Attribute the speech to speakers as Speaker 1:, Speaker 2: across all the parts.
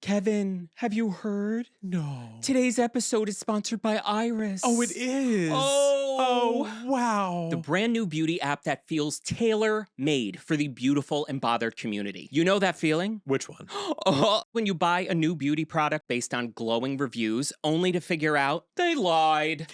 Speaker 1: Kevin, have you heard?
Speaker 2: No.
Speaker 1: Today's episode is sponsored by Iris.
Speaker 2: Oh, it is. Oh, wow.
Speaker 1: The brand new beauty app that feels tailor-made for the beautiful and bothered community. You know that feeling?
Speaker 2: Which one?
Speaker 1: When you buy a new beauty product based on glowing reviews, only to figure out they lied.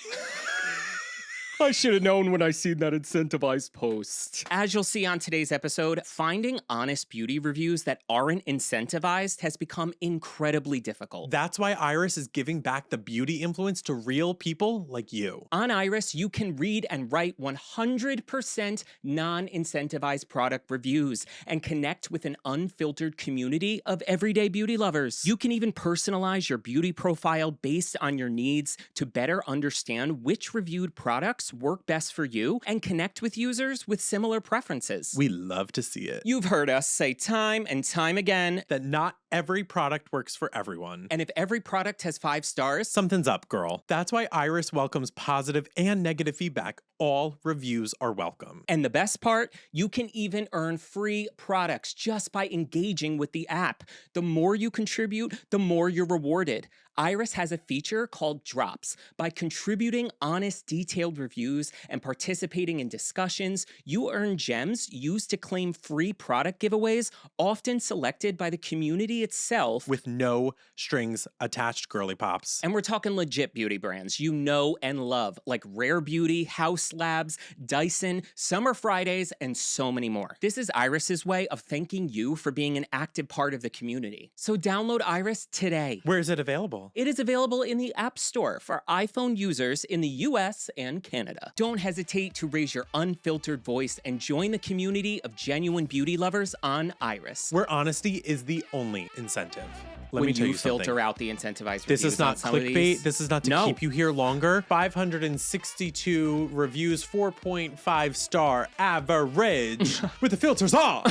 Speaker 1: I should have known when I seen that Incentivized post. As you'll see on today's episode, finding honest beauty reviews that aren't incentivized has become incredibly difficult.
Speaker 2: That's why Iris is giving back the beauty influence to real people like you.
Speaker 1: On Iris, you can read and write 100% non-incentivized product reviews and connect with an unfiltered community of everyday beauty lovers. You can even personalize your beauty profile based on your needs to better understand which reviewed products work best for you and connect with users with similar preferences.
Speaker 2: We love to see it.
Speaker 1: You've heard us say time and time again
Speaker 2: that not every product works for everyone.
Speaker 1: And if every product has 5 stars,
Speaker 2: something's up, girl. That's why Iris welcomes positive and negative feedback. All reviews are welcome.
Speaker 1: And the best part, you can even earn free products just by engaging with the app. The more you contribute, the more you're rewarded. Iris has a feature called Drops. By contributing honest, detailed reviews and participating in discussions, you earn gems used to claim free product giveaways, often selected by the community itself.
Speaker 2: With no strings attached, girly pops.
Speaker 1: And we're talking legit beauty brands you know and love, like Rare Beauty, House Labs, Dyson, Summer Fridays, and so many more. This is Iris's way of thanking you for being an active part of the community. So download Iris today.
Speaker 2: Where is it available?
Speaker 1: It is available in the App Store for iPhone users in the US and Canada. Don't hesitate to raise your unfiltered voice and join the community of genuine beauty lovers on Iris.
Speaker 2: Where honesty is the only incentive. Let
Speaker 1: when
Speaker 2: me tell you
Speaker 1: filter
Speaker 2: something.
Speaker 1: out the incentivized
Speaker 2: This
Speaker 1: reviews
Speaker 2: is not clickbait. This is not to keep you here longer. 562 reviews, 4.5 star average. With the filters on,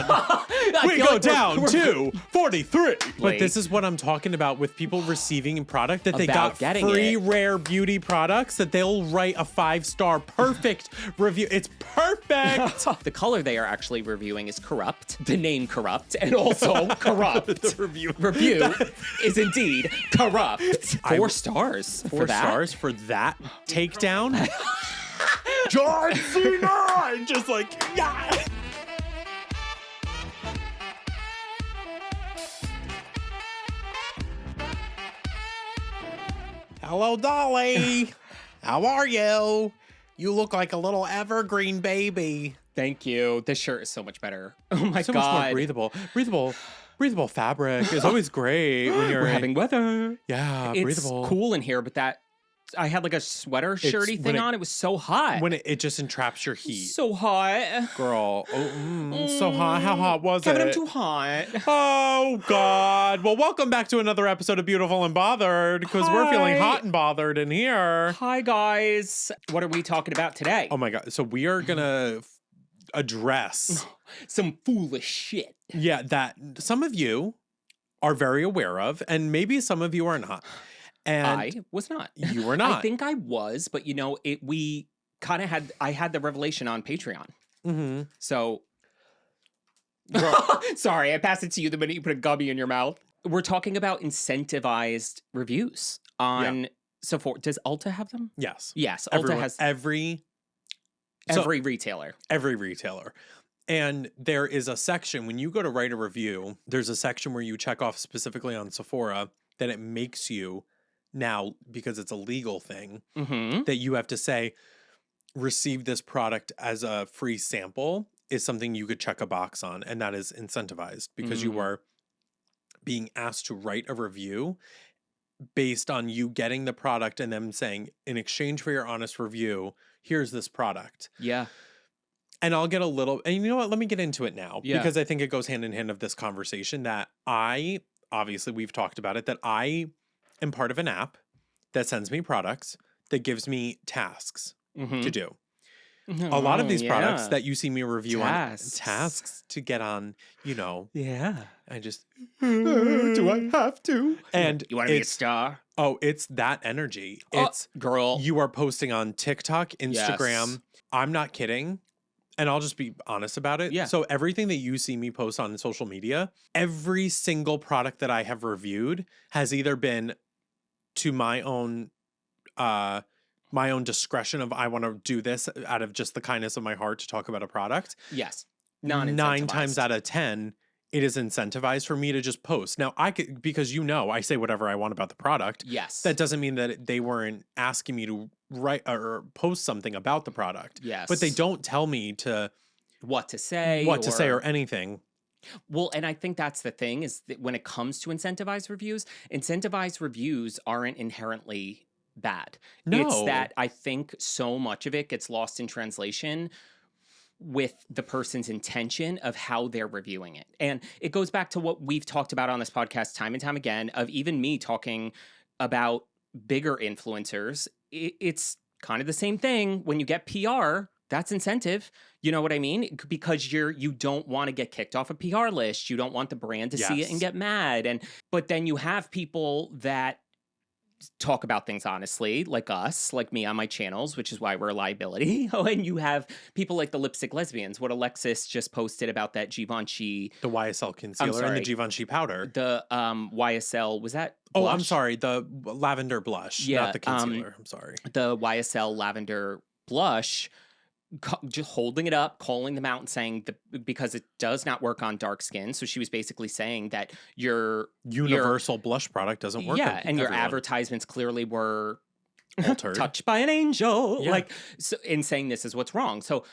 Speaker 2: we go down to 43. But this is what I'm talking about with people receiving a product that they got free Rare Beauty products that they'll write a 5-star perfect review. It's perfect.
Speaker 1: The color they are actually reviewing is Corrupt. The name Corrupt, and also Corrupt.
Speaker 2: The review
Speaker 1: is indeed corrupt. 4 stars.
Speaker 2: 4 stars for that takedown. John Cena! Just like, yeah. Hello, Dolly. How are you? You look like a little evergreen baby.
Speaker 1: Thank you. This shirt is so much better. Oh my God.
Speaker 2: So much more breathable. Breathable fabric is always great when you're
Speaker 1: having weather.
Speaker 2: Yeah,
Speaker 1: it's
Speaker 2: breathable.
Speaker 1: Cool in here, but that I had like a sweater shirty thing on. It was so hot.
Speaker 2: When it just entraps your heat.
Speaker 1: So hot.
Speaker 2: Girl. So hot. How hot was
Speaker 1: Kevin,
Speaker 2: it?
Speaker 1: I'm too hot.
Speaker 2: Oh, God. Well, welcome back to another episode of Beautiful and Bothered, because we're feeling hot and bothered in here.
Speaker 1: Hi, guys. What are we talking about today?
Speaker 2: Oh, my God. So we are going to address
Speaker 1: some foolish shit.
Speaker 2: Yeah, that some of you are very aware of, and maybe some of you are not. And
Speaker 1: I was not.
Speaker 2: You were not.
Speaker 1: I think I was, but you know, we kind of I had the revelation on Patreon.
Speaker 2: Mm-hmm.
Speaker 1: So, sorry, I passed it to you the minute you put a gummy in your mouth. We're talking about incentivized reviews on Sephora. Does Ulta have them?
Speaker 2: Yes.
Speaker 1: Yes, Ulta has
Speaker 2: every
Speaker 1: retailer.
Speaker 2: Every retailer. And there is a section, when you go to write a review, there's a section where you check off specifically on Sephora that it makes you now, because it's a legal thing, that you have to say, receive this product as a free sample is something you could check a box on. And that is incentivized because you are being asked to write a review based on you getting the product and them saying, in exchange for your honest review, here's this product.
Speaker 1: Yeah.
Speaker 2: And I'll get a little, and you know what, let me get into it now, because I think it goes hand in hand of this conversation that obviously we've talked about it, that I am part of an app that sends me products, that gives me tasks to do. A lot of these products that you see me review on tasks to get on, you know.
Speaker 1: Yeah.
Speaker 2: I just,
Speaker 1: do I have to?
Speaker 2: And
Speaker 1: you want to be a star?
Speaker 2: Oh, it's that energy. It's
Speaker 1: girl.
Speaker 2: You are posting on TikTok, Instagram.
Speaker 1: Yes.
Speaker 2: I'm not kidding. and I'll just be honest about it.
Speaker 1: Yeah.
Speaker 2: So everything that you see me post on social media, every single product that I have reviewed has either been to my own discretion of I want to do this out of just the kindness of my heart to talk about a product.
Speaker 1: Yes.
Speaker 2: 9 times
Speaker 1: Non-incentivized.
Speaker 2: out of 10, it is incentivized for me to just post. Now I could, because I say whatever I want about the product.
Speaker 1: Yes.
Speaker 2: That doesn't mean that they weren't asking me to write or post something about the product.
Speaker 1: Yes.
Speaker 2: But they don't tell me to
Speaker 1: what to say
Speaker 2: or anything.
Speaker 1: Well, and I think that's the thing is that when it comes to incentivized reviews aren't inherently bad.
Speaker 2: No.
Speaker 1: It's that I think so much of it gets lost in translation with the person's intention of how they're reviewing it. And it goes back to what we've talked about on this podcast time and time again, of even me talking about bigger influencers. It's kind of the same thing. When you get PR, that's incentive. You know what I mean? Because you don't want to get kicked off a PR list. You don't want the brand to see it and get mad. But then you have people that talk about things honestly, like us, like me on my channels, which is why we're a liability. And you have people like the Lipstick Lesbians, what Alexis just posted about that Givenchy.
Speaker 2: The YSL concealer and the Givenchy powder.
Speaker 1: The YSL, was that blush?
Speaker 2: Oh, I'm sorry. The lavender blush, not the concealer. I'm sorry.
Speaker 1: The YSL lavender blush, just holding it up, calling them out and saying because it does not work on dark skin. So she was basically saying that your
Speaker 2: universal blush product doesn't work.
Speaker 1: Yeah, and your advertisements clearly were
Speaker 2: altered,
Speaker 1: touched by an angel. Yeah. So in saying this is what's wrong. So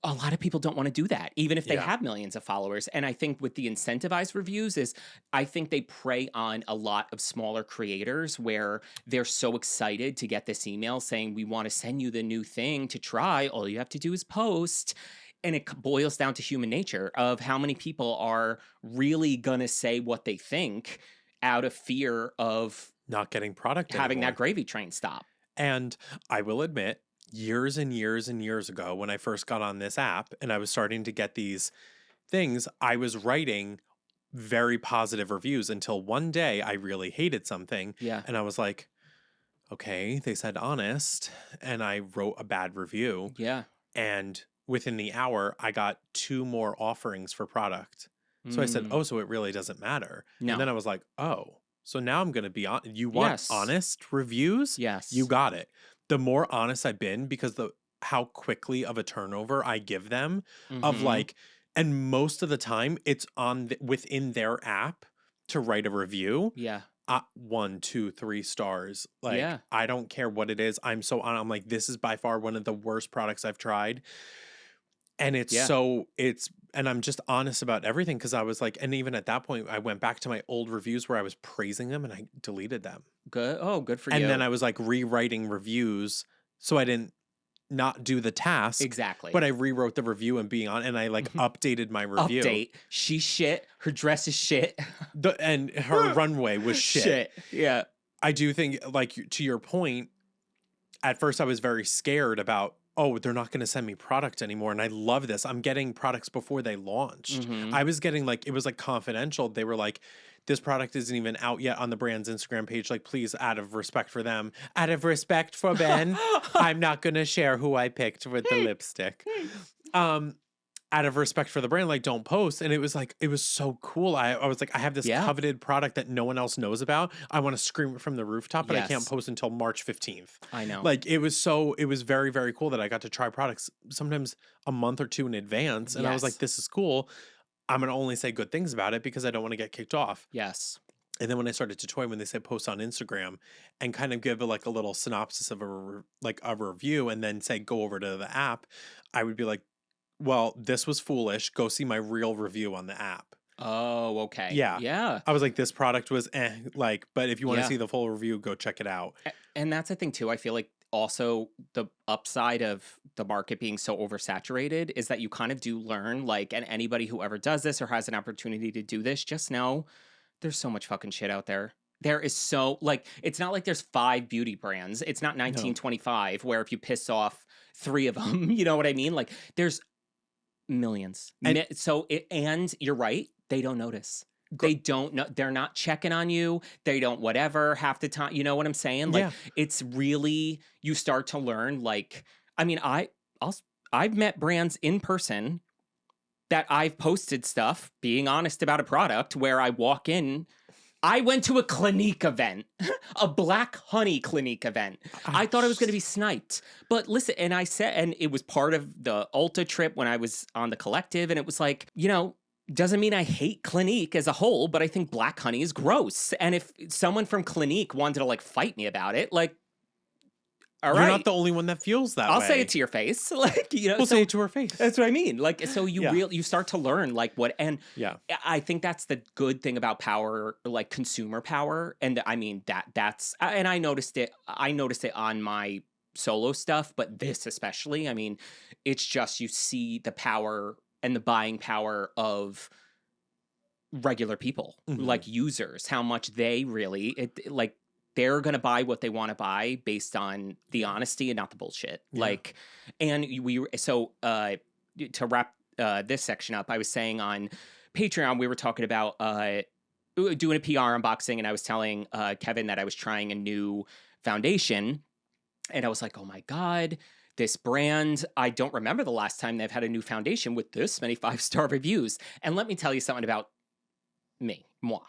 Speaker 1: a lot of people don't want to do that, even if they have millions of followers. And I think with the incentivized reviews I think they prey on a lot of smaller creators where they're so excited to get this email saying, we want to send you the new thing to try. All you have to do is post. And it boils down to human nature of how many people are really going to say what they think out of fear of
Speaker 2: not getting product
Speaker 1: having
Speaker 2: anymore.
Speaker 1: That gravy train stop.
Speaker 2: And I will admit, years and years and years ago, when I first got on this app and I was starting to get these things, I was writing very positive reviews until one day I really hated something.
Speaker 1: Yeah.
Speaker 2: And I was like, okay, they said honest. And I wrote a bad review.
Speaker 1: Yeah.
Speaker 2: And within the hour, I got 2 more offerings for product. So I said, oh, so it really doesn't matter. No. And then I was like, oh, so now I'm going to be on. You want honest reviews?
Speaker 1: Yes.
Speaker 2: You got it. The more honest I've been, because how quickly of a turnover I give them of and most of the time it's on within their app to write a review.
Speaker 1: Yeah.
Speaker 2: 1, 2, 3 stars. I don't care what it is. I'm like, this is by far one of the worst products I've tried. And and I'm just honest about everything. Cause I was like, and even at that point, I went back to my old reviews where I was praising them and I deleted them.
Speaker 1: Good. Oh, good for you.
Speaker 2: And then I was like rewriting reviews. So I didn't not do the task.
Speaker 1: Exactly.
Speaker 2: But I rewrote the review and I updated my review.
Speaker 1: Update. She's shit. Her dress is shit.
Speaker 2: And her runway was shit.
Speaker 1: Yeah.
Speaker 2: I do think, like, to your point, at first I was very scared about, oh, they're not going to send me product anymore. And I love this. I'm getting products before they launched. I was getting it was like confidential. They were like, this product isn't even out yet on the brand's Instagram page. Like, please, out of respect for them, out of respect for Ben, I'm not going to share who I picked with the lipstick. Out of respect for the brand, like, don't post. And it was so cool. I was like, I have this coveted product that no one else knows about. I want to scream it from the rooftop, but I can't post until March 15th.
Speaker 1: I know.
Speaker 2: Like, it was very, very cool that I got to try products sometimes a month or 2 in advance. And I was like, this is cool. I'm going to only say good things about it because I don't want to get kicked off.
Speaker 1: Yes.
Speaker 2: And then when I started to toy, when they said post on Instagram and kind of give a little synopsis of a review and then say, go over to the app, I would be like, well, this was foolish. Go see my real review on the app.
Speaker 1: Oh, okay.
Speaker 2: Yeah.
Speaker 1: Yeah.
Speaker 2: I was like, this product was but if you want to see the full review, go check it out.
Speaker 1: And that's the thing too. I feel like also the upside of the market being so oversaturated is that you kind of do learn, and anybody who ever does this or has an opportunity to do this, just know there's so much fucking shit out there. There is so, it's not like there's 5 beauty brands. It's not 1925 where if you piss off 3 of them, you know what I mean? There's millions. And you're right, they don't notice. They don't know. They're not checking on you. They don't whatever half the time. You know what I'm saying? It's really, you start to learn, I I've met brands in person that I've posted stuff being honest about a product where I walk in. I went to a Clinique event, a Black Honey Clinique event. I thought I was going to be sniped. But listen, and I said, and it was part of the Ulta trip when I was on the Collective, and it was like, doesn't mean I hate Clinique as a whole, but I think Black Honey is gross. And if someone from Clinique wanted to like fight me about it, like, all right.
Speaker 2: You're not the only one that feels that way.
Speaker 1: I'll say it to your face. Like,
Speaker 2: We'll say it to her face.
Speaker 1: That's what I mean. Like, so you start to learn like what, and I think that's the good thing about power, like consumer power. And I mean, and I noticed it on my solo stuff, but this especially, I mean, it's just, you see the power and the buying power of regular people, like users, how much they really, they're going to buy what they want to buy based on the honesty and not the bullshit. Yeah. Like, and to wrap this section up, I was saying on Patreon, we were talking about doing a PR unboxing, and I was telling Kevin that I was trying a new foundation, and I was like, oh my God, this brand, I don't remember the last time they've had a new foundation with this many 5-star reviews. And let me tell you something about moi.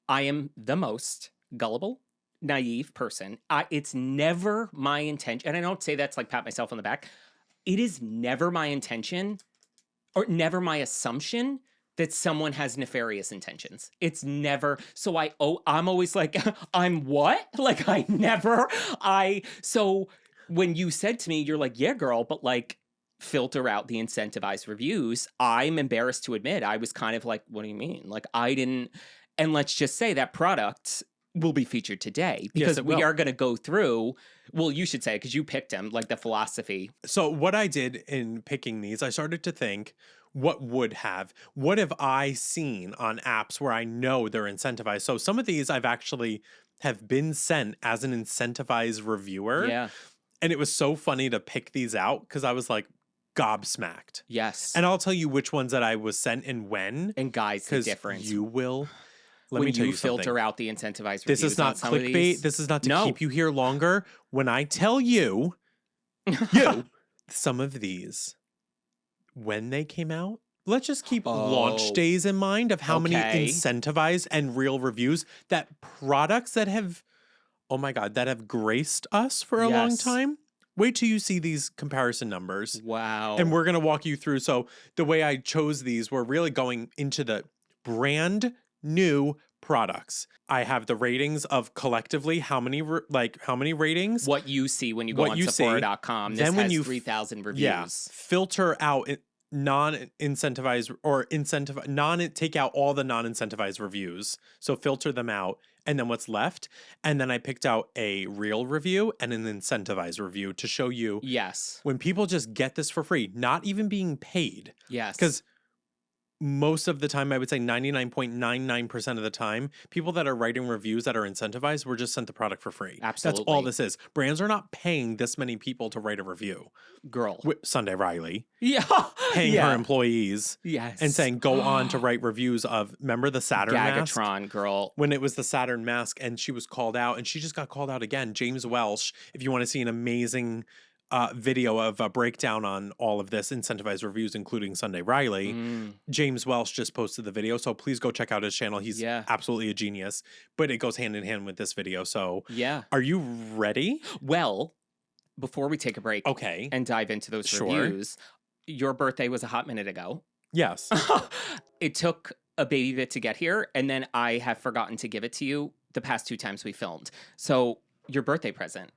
Speaker 1: I am the most gullible, naive person. It's never my intention, and I don't say that's like pat myself on the back. It is never my intention or never my assumption that someone has nefarious intentions. It's never. So I'm always like, I'm what? Like so when you said to me, you're like, yeah, girl, but like filter out the incentivized reviews, I'm embarrassed to admit I was kind of like, what do you mean? Like I didn't, and let's just say that product will be featured today because we are going to go through. Well, you should say, because you picked them, like the philosophy.
Speaker 2: So what I did in picking these, I started to think, what have I seen on apps where I know they're incentivized? So some of these I've actually have been sent as an incentivized reviewer.
Speaker 1: Yeah.
Speaker 2: And it was so funny to pick these out because I was like gobsmacked.
Speaker 1: Yes.
Speaker 2: And I'll tell you which ones that I was sent and when.
Speaker 1: And guys, the difference.
Speaker 2: You will. Let
Speaker 1: when
Speaker 2: me tell you
Speaker 1: filter
Speaker 2: something.
Speaker 1: out the incentivized
Speaker 2: This
Speaker 1: reviews
Speaker 2: is not
Speaker 1: on
Speaker 2: clickbait. This is not to keep you here longer. When I tell you, some of these, when they came out, let's just keep launch days in mind of how many incentivized and real reviews that products that have, oh my God, that have graced us for a long time. Wait till you see these comparison numbers.
Speaker 1: Wow.
Speaker 2: And we're going to walk you through. So the way I chose these, we're really going into the brand new products. I have the ratings of collectively how many ratings.
Speaker 1: What you see when you go on Sephora.com. This has 3,000 reviews.
Speaker 2: Yeah, filter out non-incentivized or take out all the non-incentivized reviews. So filter them out. And then what's left. And then I picked out a real review and an incentivized review to show you.
Speaker 1: Yes.
Speaker 2: When people just get this for free, not even being paid.
Speaker 1: Yes.
Speaker 2: Because most of the time, I would say 99.99% of the time, people that are writing reviews that are incentivized were just sent the product for free.
Speaker 1: Absolutely.
Speaker 2: That's all this is. Brands are not paying this many people to write a review.
Speaker 1: Girl.
Speaker 2: Sunday Riley.
Speaker 1: Yeah.
Speaker 2: Paying her employees.
Speaker 1: Yes.
Speaker 2: And saying, go on to write reviews of, remember the Saturn mask?
Speaker 1: Gagatron, girl.
Speaker 2: When it was the Saturn mask and she was called out and she just got called out again. James Welsh, if you want to see an amazing video of a breakdown on all of this incentivized reviews, including Sunday Riley. James Welsh just posted the video, so please go check out his channel. He's absolutely a genius, but it goes hand in hand with this video. So are you ready?
Speaker 1: Well, before we take a break and dive into those reviews, your birthday was a hot minute ago.
Speaker 2: Yes.
Speaker 1: It took a baby bit to get here, and then I have forgotten to give it to you the past 2 times we filmed. So your birthday present.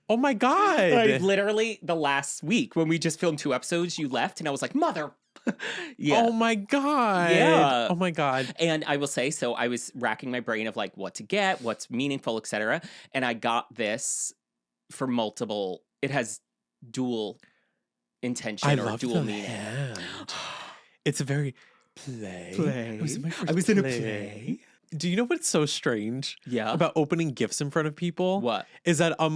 Speaker 2: Oh my God.
Speaker 1: Like, literally the last week when we just filmed 2 episodes, you left and I was like, mother.
Speaker 2: Oh my God.
Speaker 1: Yeah.
Speaker 2: Oh my God.
Speaker 1: And I will say, so I was racking my brain of like what to get, what's meaningful, etc. And I got this for multiple, it has dual intention or dual meaning.
Speaker 2: Hand. It's a very play.
Speaker 1: Play.
Speaker 2: I was in a play. Do you know what's so strange about opening gifts in front of people?
Speaker 1: What?
Speaker 2: Is that I'm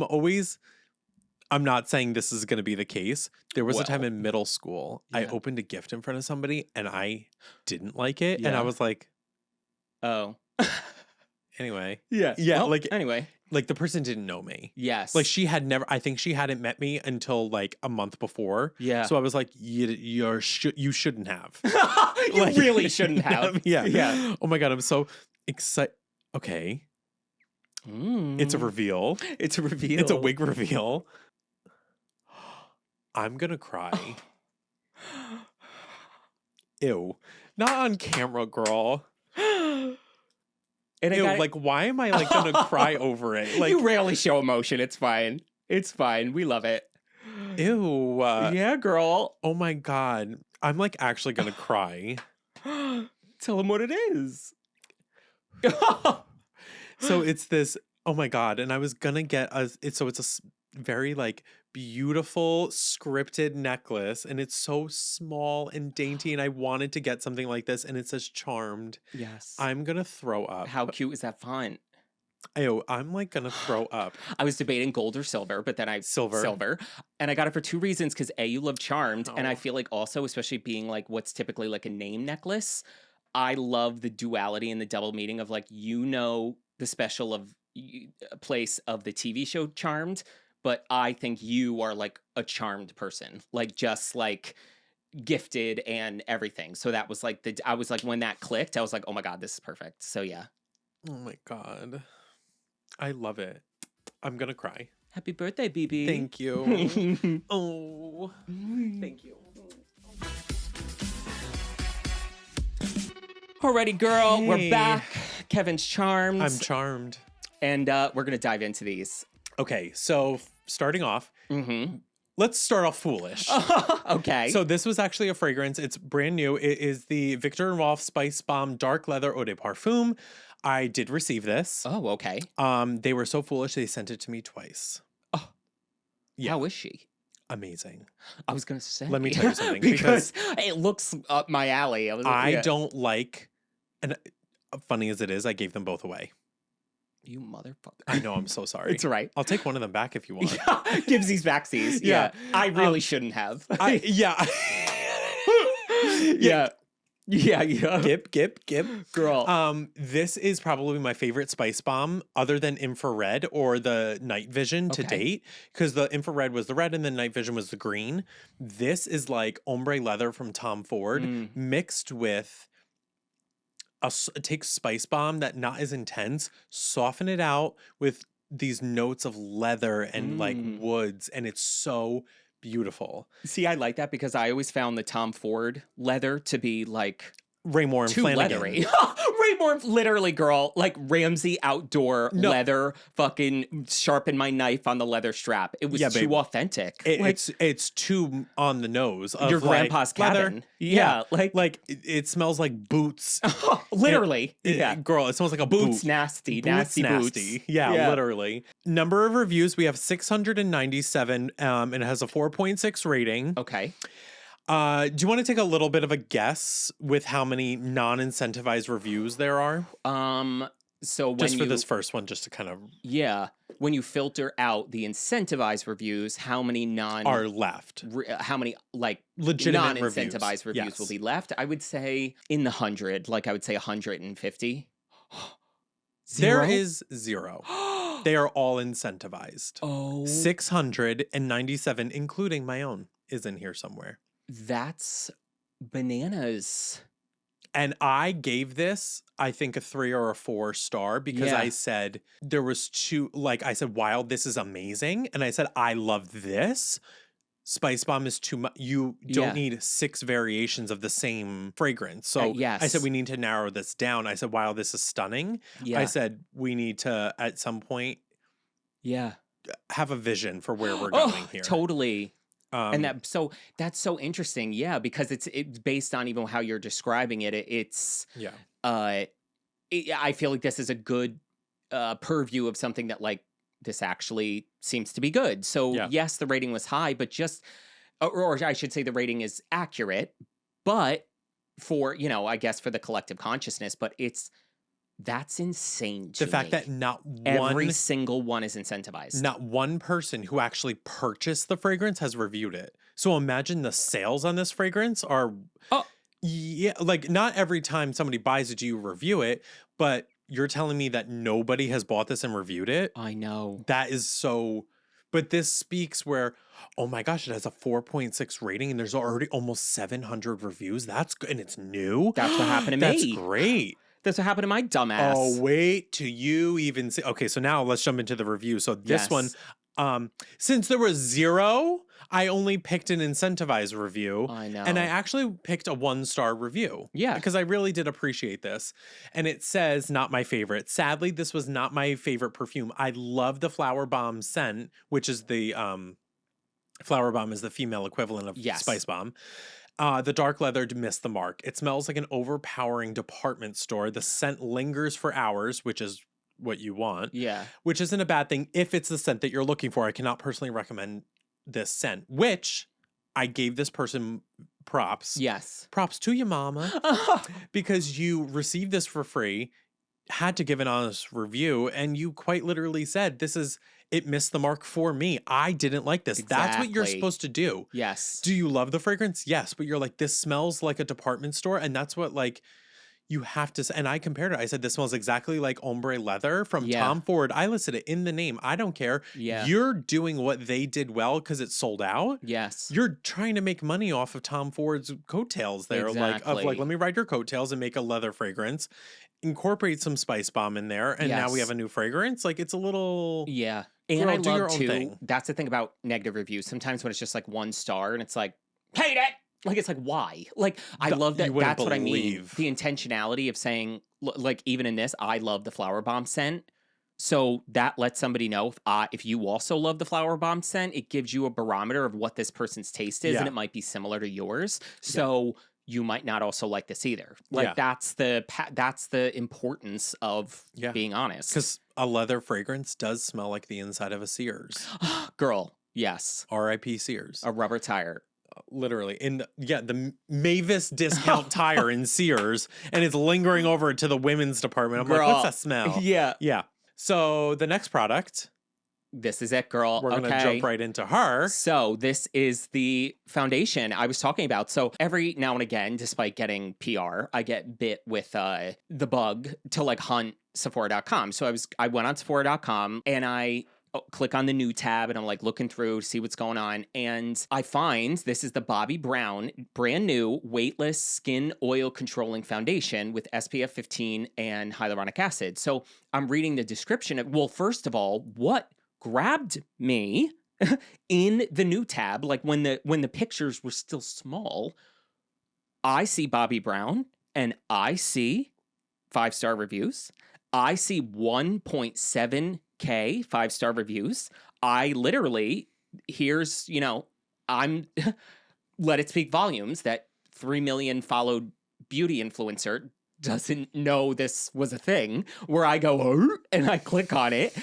Speaker 2: not saying this is going to be the case. There was a time in middle school, I opened a gift in front of somebody and I didn't like it. And I was like,
Speaker 1: oh.
Speaker 2: Anyway.
Speaker 1: Yeah.
Speaker 2: Yeah,
Speaker 1: Well,
Speaker 2: like
Speaker 1: anyway.
Speaker 2: like the person didn't know me.
Speaker 1: Yes.
Speaker 2: Like she had never, I think she hadn't met me until like a month before.
Speaker 1: Yeah.
Speaker 2: So I was like, you shouldn't have.
Speaker 1: You
Speaker 2: Like,
Speaker 1: really shouldn't have.
Speaker 2: Yeah.
Speaker 1: Yeah.
Speaker 2: Oh my God. I'm so excited. Okay. It's a reveal.
Speaker 1: It's a reveal.
Speaker 2: It's a wig reveal. I'm going to cry. Ew. Not on camera, girl.
Speaker 1: And
Speaker 2: Ew, like, why am I like going to cry over it? Like,
Speaker 1: you rarely show emotion. It's fine. It's fine. We love it.
Speaker 2: ew.
Speaker 1: Yeah, girl.
Speaker 2: Oh my God. I'm like actually going to cry.
Speaker 1: Tell them what it is.
Speaker 2: So it's this, oh my God. And I was going to get it's a very like beautiful scripted necklace. And it's so small and dainty. And I wanted to get something like this. And it says Charmed.
Speaker 1: Yes.
Speaker 2: I'm going to throw up.
Speaker 1: How cute is that font?
Speaker 2: Ew, I'm like going to throw up.
Speaker 1: I was debating gold or silver, but then silver. And I got it for two reasons. Because A, you love Charmed. And I feel like also, especially being like what's typically like a name necklace, I love the duality and the double meaning of like, the special of place of the TV show Charmed, but I think you are like a charmed person, like just like gifted and everything. So that was like I was like, when that clicked, I was like, oh my God, this is perfect. So yeah.
Speaker 2: Oh my God. I love it. I'm going to cry.
Speaker 1: Happy birthday, BB.
Speaker 2: Thank you. Oh, thank you.
Speaker 1: Alrighty, girl,
Speaker 2: Hey.
Speaker 1: we're back. Kevin's charmed.
Speaker 2: I'm charmed.
Speaker 1: And we're going to dive into these.
Speaker 2: Okay, so starting off, let's start off foolish.
Speaker 1: Okay.
Speaker 2: So this was actually a fragrance. It's brand new. It is the Viktor & Rolf Spicebomb Dark Leather Eau de Parfum. I did receive this.
Speaker 1: Oh, okay.
Speaker 2: They were so foolish, they sent it to me twice.
Speaker 1: Oh, yeah. How is she?
Speaker 2: Amazing.
Speaker 1: I was going to say.
Speaker 2: Let me tell you something.
Speaker 1: because it looks up my alley.
Speaker 2: I don't like, and funny as it is, I gave them both away.
Speaker 1: You motherfucker.
Speaker 2: I know, I'm so sorry.
Speaker 1: It's all right.
Speaker 2: I'll take one of them back if you want.
Speaker 1: Gibsies backsies. Yeah. I really shouldn't have.
Speaker 2: Yeah.
Speaker 1: Yeah.
Speaker 2: Gip.
Speaker 1: Girl.
Speaker 2: This is probably my favorite Spicebomb other than Infrared or the Night Vision to date, because the Infrared was the red and the Night Vision was the green. This is like ombre leather from Tom Ford mixed with take Spicebomb that not as intense, soften it out with these notes of leather and like woods, and it's so beautiful.
Speaker 1: See, I like that because I always found the Tom Ford leather to be like
Speaker 2: Raymore and
Speaker 1: too
Speaker 2: Flanagan.
Speaker 1: leathery. Raymore, literally, girl, like Ramsey outdoor leather, fucking sharpen my knife on the leather strap. It was too authentic.
Speaker 2: It's too on the nose. Of
Speaker 1: your grandpa's cabin.
Speaker 2: Leather.
Speaker 1: Yeah,
Speaker 2: like it smells like boots.
Speaker 1: Literally,
Speaker 2: girl, it smells like a
Speaker 1: boots.
Speaker 2: boot.
Speaker 1: Nasty boots.
Speaker 2: Yeah, literally. Number of reviews, we have 697, and it has a 4.6 rating.
Speaker 1: Okay.
Speaker 2: Do you want to take a little bit of a guess with how many non-incentivized reviews there are?
Speaker 1: So when
Speaker 2: just for this first one, just to kind of
Speaker 1: when you filter out the incentivized reviews, how many
Speaker 2: are left?
Speaker 1: How many like
Speaker 2: legitimate
Speaker 1: non-incentivized reviews will be left? I would say in the 100, like I would say 150.
Speaker 2: There is 0. They are all incentivized.
Speaker 1: Oh,
Speaker 2: 697, including my own, is in here somewhere.
Speaker 1: That's bananas.
Speaker 2: And I gave this, I think, a 3 or a 4 star because I said there was I said, while this is amazing, and I said, I love this, Spicebomb is too much. You don't need 6 variations of the same fragrance. So I said, we need to narrow this down. I said, while this is stunning, I said, we need to, at some point, have a vision for where we're going here.
Speaker 1: Totally. And that's so interesting, because it's based on even how you're describing it. I feel like this is a good purview of something that like this actually seems to be good. So yes, the rating was high, but or I should say the rating is accurate, but for I guess for the collective consciousness, but that's insane to
Speaker 2: the fact
Speaker 1: me.
Speaker 2: that not
Speaker 1: every single one is incentivized.
Speaker 2: Not one person who actually purchased the fragrance has reviewed it. So imagine the sales on this fragrance are like not every time somebody buys it, you review it, but you're telling me that nobody has bought this and reviewed it?
Speaker 1: I know.
Speaker 2: That is so, but this speaks where, oh my gosh, it has a 4.6 rating and there's already almost 700 reviews. That's good. And it's new.
Speaker 1: That's what happened to
Speaker 2: That's
Speaker 1: me.
Speaker 2: great.
Speaker 1: That's what happened to my dumbass.
Speaker 2: Oh, wait till you even see. Okay, so now let's jump into the review. So this one, since there was 0, I only picked an incentivized review.
Speaker 1: I know.
Speaker 2: And I actually picked a 1-star review.
Speaker 1: Yeah.
Speaker 2: Because I really did appreciate this. And it says, not my favorite. Sadly, this was not my favorite perfume. I love the Flower Bomb scent, which is the Flower Bomb is the female equivalent of Spicebomb. The dark leather missed the mark. It smells like an overpowering department store. The scent lingers for hours, which is what you want.
Speaker 1: Yeah.
Speaker 2: Which isn't a bad thing if it's the scent that you're looking for. I cannot personally recommend this scent, which I gave this person props.
Speaker 1: Yes.
Speaker 2: Props to you, mama. Because you received this for free, had to give an honest review, and you quite literally said, it missed the mark for me. I didn't like this.
Speaker 1: Exactly.
Speaker 2: That's what you're supposed to do.
Speaker 1: Yes.
Speaker 2: Do you love the fragrance? Yes. But you're like, this smells like a department store. And that's what, like, you have to, and I compared it. I said, this smells exactly like ombre leather from Tom Ford. I listed it in the name. I don't care.
Speaker 1: Yeah.
Speaker 2: You're doing what they did well because it sold out.
Speaker 1: Yes.
Speaker 2: You're trying to make money off of Tom Ford's coattails there.
Speaker 1: Exactly.
Speaker 2: Let me ride your coattails and make a leather fragrance. Incorporate some Spicebomb in there. And now we have a new fragrance. Like, it's a little.
Speaker 1: Yeah. And
Speaker 2: girl,
Speaker 1: I
Speaker 2: do your
Speaker 1: love
Speaker 2: own
Speaker 1: too,
Speaker 2: thing.
Speaker 1: That's the thing about negative reviews. Sometimes when it's just like 1 star and it's like, hate it. Like, it's like, why? Like, I love that. That's what I mean. The intentionality of saying, like, even in this, I love the Flower Bomb scent. So that lets somebody know if you also love the Flower Bomb scent, it gives you a barometer of what this person's taste is, and it might be similar to yours. So you might not also like this either. Like, that's the importance of being honest.
Speaker 2: Because a leather fragrance does smell like the inside of a Sears.
Speaker 1: Girl, yes.
Speaker 2: R.I.P. Sears.
Speaker 1: A rubber tire.
Speaker 2: Literally the Mavis discount tire in Sears, and it's lingering over to the women's department. I'm like, what's that smell? Yeah. So the next product,
Speaker 1: this is it, girl.
Speaker 2: We're gonna jump right into her.
Speaker 1: So this is the foundation I was talking about. So every now and again, despite getting PR, I get bit with the bug to like hunt Sephora.com. So I went on Sephora.com and I click on the new tab and I'm like looking through to see what's going on. And I find this is the Bobbi Brown brand new weightless skin oil controlling foundation with SPF 15 and hyaluronic acid. So I'm reading the description of, well, first of all, what grabbed me in the new tab, like when the pictures were still small, I see Bobbi Brown and I see 5-star reviews. I see 1.7K 5-star reviews. I literally, here's, I'm, let it speak volumes that 3 million followed beauty influencer doesn't know this was a thing, where I go, and I click on it.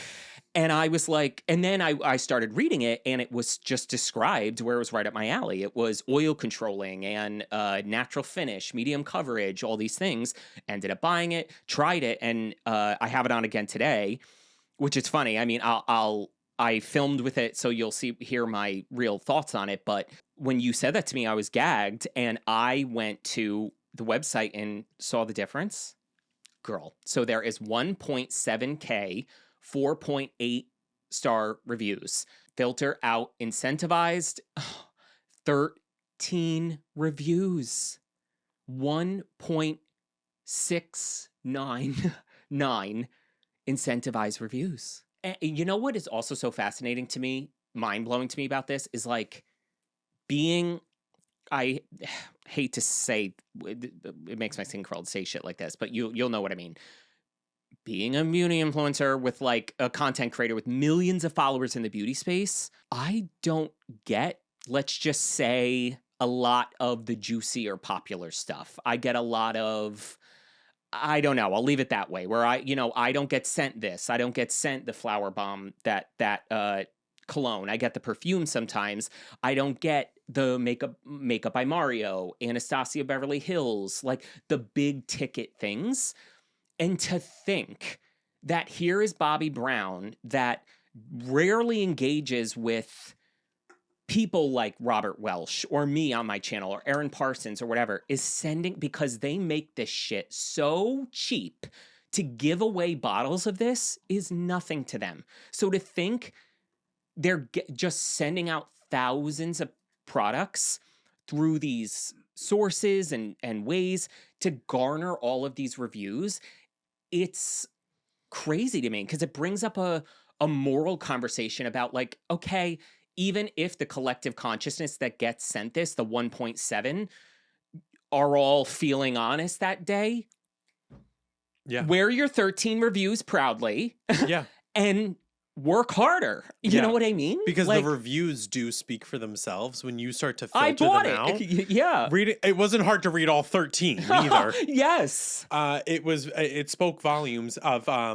Speaker 1: And I was like, and then I started reading it, and it was just described where it was right up my alley. It was oil controlling and natural finish, medium coverage, all these things. Ended up buying it, tried it, and I have it on again today, which is funny. I mean, I filmed with it, so you'll hear my real thoughts on it. But when you said that to me, I was gagged, and I went to the website and saw the difference. Girl, so there is 1.7K 4.8 star reviews. Filter out incentivized, 13 reviews. 1.699 incentivized reviews. And you know what is also so fascinating to me, mind-blowing to me about this is like I hate to say, it makes my skin crawl to say shit like this, but you'll know what I mean. Being a beauty influencer with like a content creator with millions of followers in the beauty space, I don't get, let's just say, a lot of the juicy or popular stuff. I get a lot of, I don't know, I'll leave it that way, where I don't get sent this. I don't get sent the Flower Bomb, that cologne. I get the perfume sometimes. I don't get the makeup by Mario, Anastasia Beverly Hills, like the big ticket things. And to think that here is Bobbi Brown that rarely engages with people like Robert Welsh or me on my channel or Aaron Parsons or whatever, is sending, because they make this shit so cheap to give away bottles of this is nothing to them. So to think they're just sending out thousands of products through these sources and ways to garner all of these reviews, it's crazy to me because it brings up a moral conversation about like, okay, even if the collective consciousness that gets sent this, the 1.7, are all feeling honest that day, wear your 13 reviews proudly. And work harder. You know what I mean?
Speaker 2: Because
Speaker 1: like,
Speaker 2: the reviews do speak for themselves when you start to
Speaker 1: I
Speaker 2: filter
Speaker 1: bought
Speaker 2: them
Speaker 1: it.
Speaker 2: out.
Speaker 1: Yeah.
Speaker 2: Read it. It wasn't hard to read all 13 either.
Speaker 1: Yes.
Speaker 2: It spoke volumes of how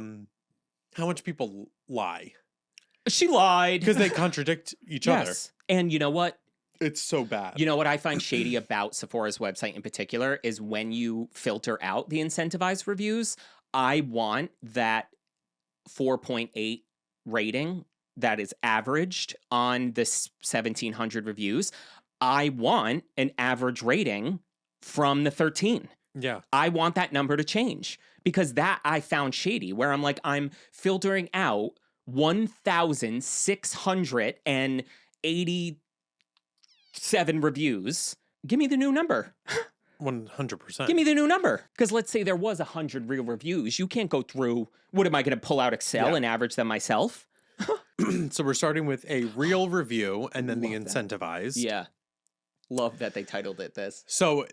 Speaker 2: much people lie.
Speaker 1: She lied.
Speaker 2: Because they contradict each other.
Speaker 1: And you know what?
Speaker 2: It's so bad.
Speaker 1: You know what I find shady about Sephora's website in particular is when you filter out the incentivized reviews, I want that 4.8 rating that is averaged on the 1,700 reviews. I want an average rating from the 13.
Speaker 2: Yeah.
Speaker 1: I want that number to change because that I found shady where I'm like, I'm filtering out 1,687 reviews. Give me the new number.
Speaker 2: 100%.
Speaker 1: Give me the new number. Because let's say there was 100 real reviews. You can't go through, what am I going to pull out Excel and average them myself?
Speaker 2: So we're starting with a real review and then the incentivized.
Speaker 1: Yeah. Love that they titled it this.
Speaker 2: So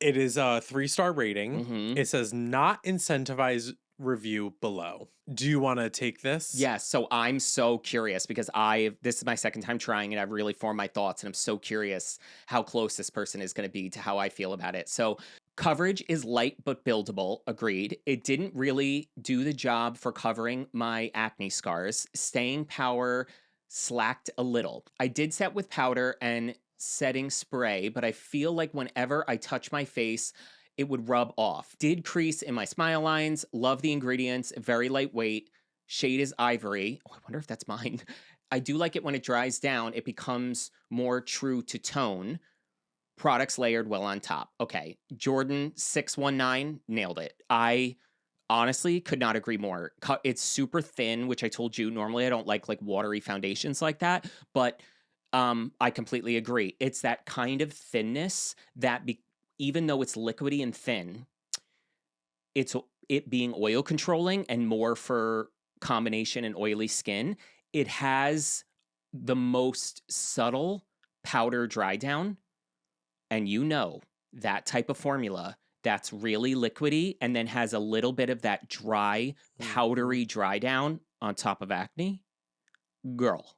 Speaker 2: it is a 3-star rating. It says not incentivized review below. Do you want to take this?
Speaker 1: Yes. So I'm so curious because this is my second time trying it. I've really formed my thoughts and I'm so curious how close this person is going to be to how I feel about it. So coverage is light but buildable. Agreed. It didn't really do the job for covering my acne scars. Staying power slacked a little. I did set with powder and setting spray, but I feel like whenever I touch my face, it would rub off. Did crease in my smile lines. Love the ingredients. Very lightweight. Shade is ivory. Oh, I wonder if that's mine. I do like it when it dries down. It becomes more true to tone. Products layered well on top. Okay. Jordan 619 nailed it. I honestly could not agree more. It's super thin, which I told you normally I don't like watery foundations like that, but I completely agree. It's that kind of thinness that even though it's liquidy and thin, it being oil controlling and more for combination and oily skin, it has the most subtle powder dry down. And you know, that type of formula that's really liquidy and then has a little bit of that dry, powdery dry down on top of acne. Girl.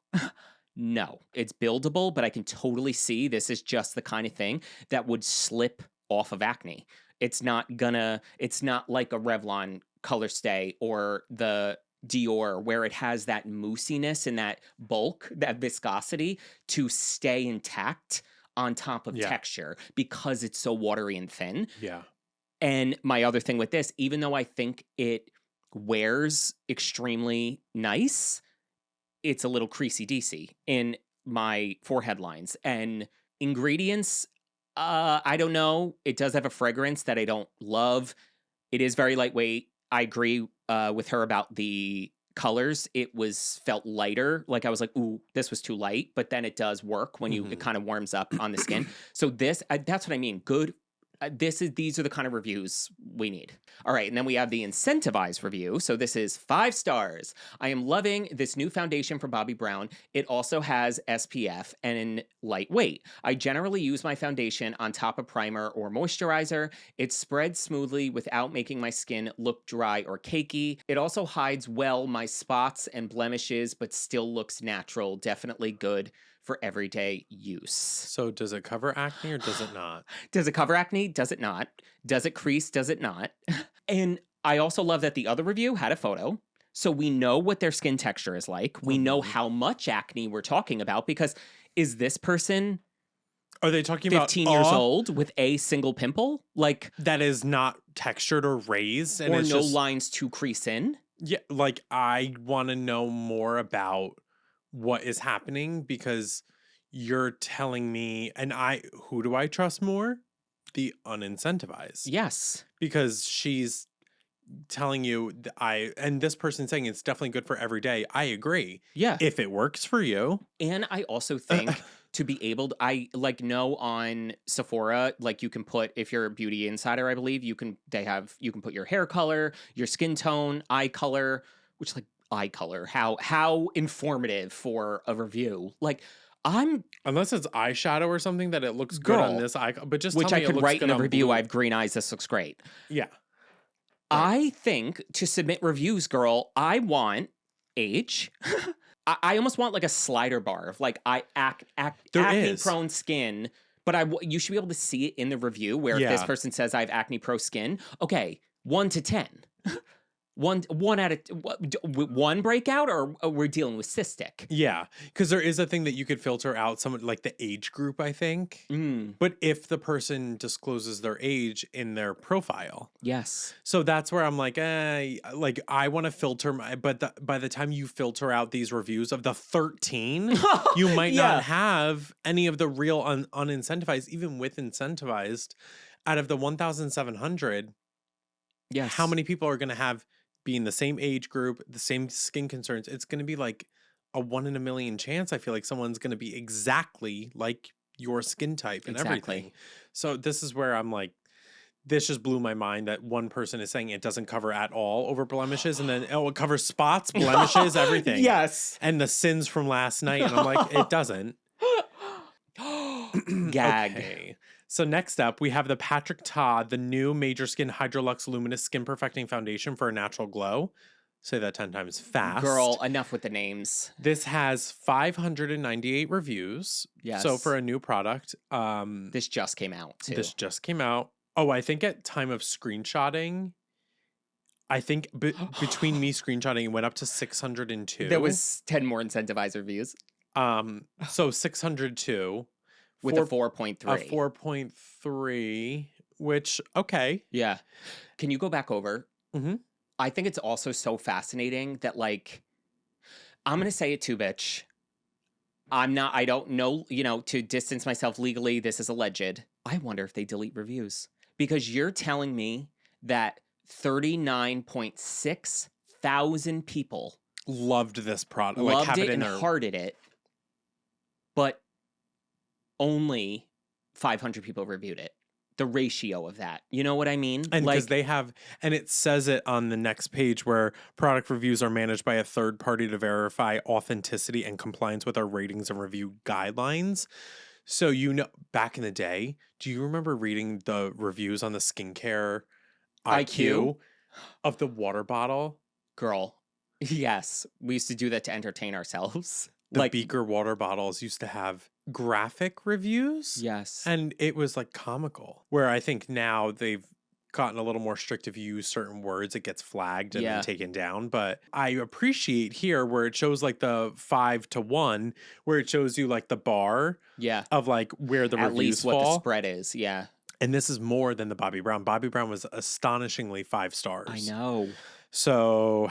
Speaker 1: No, it's buildable, but I can totally see this is just the kind of thing that would slip off of acne. It's not like a Revlon Color Stay or the Dior where it has that moussiness and that bulk, that viscosity to stay intact on top of texture because it's so watery and thin.
Speaker 2: Yeah.
Speaker 1: And my other thing with this, even though I think it wears extremely nice, it's a little creasy-deasy in my forehead lines. And ingredients, I don't know. It does have a fragrance that I don't love. It is very lightweight. I agree with her about the colors. It felt lighter. Like I was like, ooh, this was too light. But then it does work when it kind of warms up on the skin. So that's what I mean. Good. These are the kind of reviews we need. All right, and then we have the incentivized review. So this is 5 stars. I am loving this new foundation from Bobbi Brown. It also has SPF and lightweight. I generally use my foundation on top of primer or moisturizer. It spreads smoothly without making my skin look dry or cakey. It also hides well my spots and blemishes, but still looks natural. Definitely good for everyday use.
Speaker 2: So does it cover acne or does it not?
Speaker 1: Does it cover acne? Does it not? Does it crease? Does it not? And I also love that the other review had a photo. So we know what their skin texture is like. We know how much acne we're talking about because is this person
Speaker 2: Are they talking about
Speaker 1: 15 years old with a single pimple? Like
Speaker 2: that is not textured or raised and
Speaker 1: or
Speaker 2: it's
Speaker 1: no
Speaker 2: just,
Speaker 1: lines to crease in?
Speaker 2: Yeah, like I want to know more about what is happening because you're telling me, and who do I trust more? The unincentivized.
Speaker 1: Yes.
Speaker 2: Because she's telling you and this person saying it's definitely good for every day. I agree.
Speaker 1: Yeah.
Speaker 2: If it works for you.
Speaker 1: And I also think to be able to, I like know on Sephora, like you can put, if you're a beauty insider, I believe you can put your hair color, your skin tone, eye color, which like eye color, how informative for a review. Like
Speaker 2: Unless it's eyeshadow or something that it looks good on this eye, but just
Speaker 1: which
Speaker 2: tell
Speaker 1: I
Speaker 2: me it
Speaker 1: could
Speaker 2: looks
Speaker 1: write in
Speaker 2: good
Speaker 1: the
Speaker 2: on
Speaker 1: review.
Speaker 2: blue.
Speaker 1: I have green eyes. This looks great.
Speaker 2: Yeah.
Speaker 1: I think to submit reviews, girl, I want age. I almost want like a slider bar of like acne prone skin, but you should be able to see it in the review where if this person says I have acne prone skin, okay, 1 to 10. One out of one breakout, or we're dealing with cystic.
Speaker 2: Yeah, because there is a thing that you could filter out someone like the age group, I think. But if the person discloses their age in their profile,
Speaker 1: yes.
Speaker 2: So that's where I'm like, like I want to filter but by the time you filter out these reviews of the 13, you might not have any of the real unincentivized, even with incentivized. Out of the 1,700, how many people are going to have be in the same age group, the same skin concerns? It's going to be like a 1 in a million chance. I feel like someone's going to be exactly like your skin type and everything. So this is where I'm like, this just blew my mind that one person is saying it doesn't cover at all over blemishes, and then it covers spots, blemishes, everything.
Speaker 1: Yes.
Speaker 2: And the sins from last night. And I'm like, it doesn't.
Speaker 1: Gag.
Speaker 2: Okay. So next up, we have the Patrick Ta, the new Major Skin Hydrolux Luminous Skin Perfecting Foundation for a natural glow. Say that 10 times fast.
Speaker 1: Girl, enough with the names.
Speaker 2: This has 598 reviews.
Speaker 1: Yes.
Speaker 2: So for a new product.
Speaker 1: This just came out, too.
Speaker 2: This just came out. Oh, I think at time of screenshotting, I think between me screenshotting, it went up to 602.
Speaker 1: There was 10 more incentivized reviews.
Speaker 2: So 602.
Speaker 1: With a 4.3.
Speaker 2: A 4.3, which, okay.
Speaker 1: Yeah. Can you go back over?
Speaker 2: Mm-hmm.
Speaker 1: I think it's also so fascinating that, like, I'm going to say it too, bitch. I don't know, to distance myself legally, this is alleged. I wonder if they delete reviews. Because you're telling me that 39.6 thousand people
Speaker 2: loved this product.
Speaker 1: Loved it and hearted it. But only 500 people reviewed it. The ratio of that. You know what I mean?
Speaker 2: And because they have, and it says it on the next page where product reviews are managed by a third party to verify authenticity and compliance with our ratings and review guidelines. So, back in the day, do you remember reading the reviews on the skincare IQ of the water bottle?
Speaker 1: Girl, yes. We used to do that to entertain ourselves.
Speaker 2: The beaker water bottles used to have graphic reviews.
Speaker 1: Yes.
Speaker 2: And it was like comical. Where I think now they've gotten a little more strict. If you use certain words, it gets flagged and then taken down. But I appreciate here where it shows like the 5 to 1, where it shows you like the bar of like where the reviews
Speaker 1: least
Speaker 2: fall.
Speaker 1: What the spread is. Yeah.
Speaker 2: And this is more than the Bobbi Brown. Bobbi Brown was astonishingly 5 stars.
Speaker 1: I know.
Speaker 2: So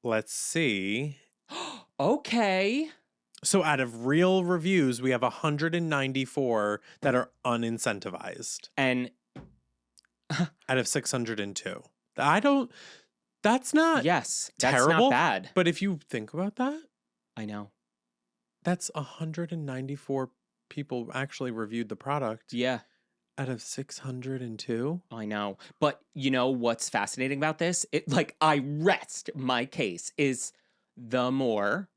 Speaker 2: let's see.
Speaker 1: Okay. So
Speaker 2: out of real reviews, we have 194 that are unincentivized.
Speaker 1: And
Speaker 2: out of 602. That's not
Speaker 1: that's
Speaker 2: terrible,
Speaker 1: not bad.
Speaker 2: But if you think about that,
Speaker 1: I know.
Speaker 2: That's 194 people actually reviewed the product.
Speaker 1: Yeah.
Speaker 2: Out of 602.
Speaker 1: I know. But you know what's fascinating about this? I rest my case is the more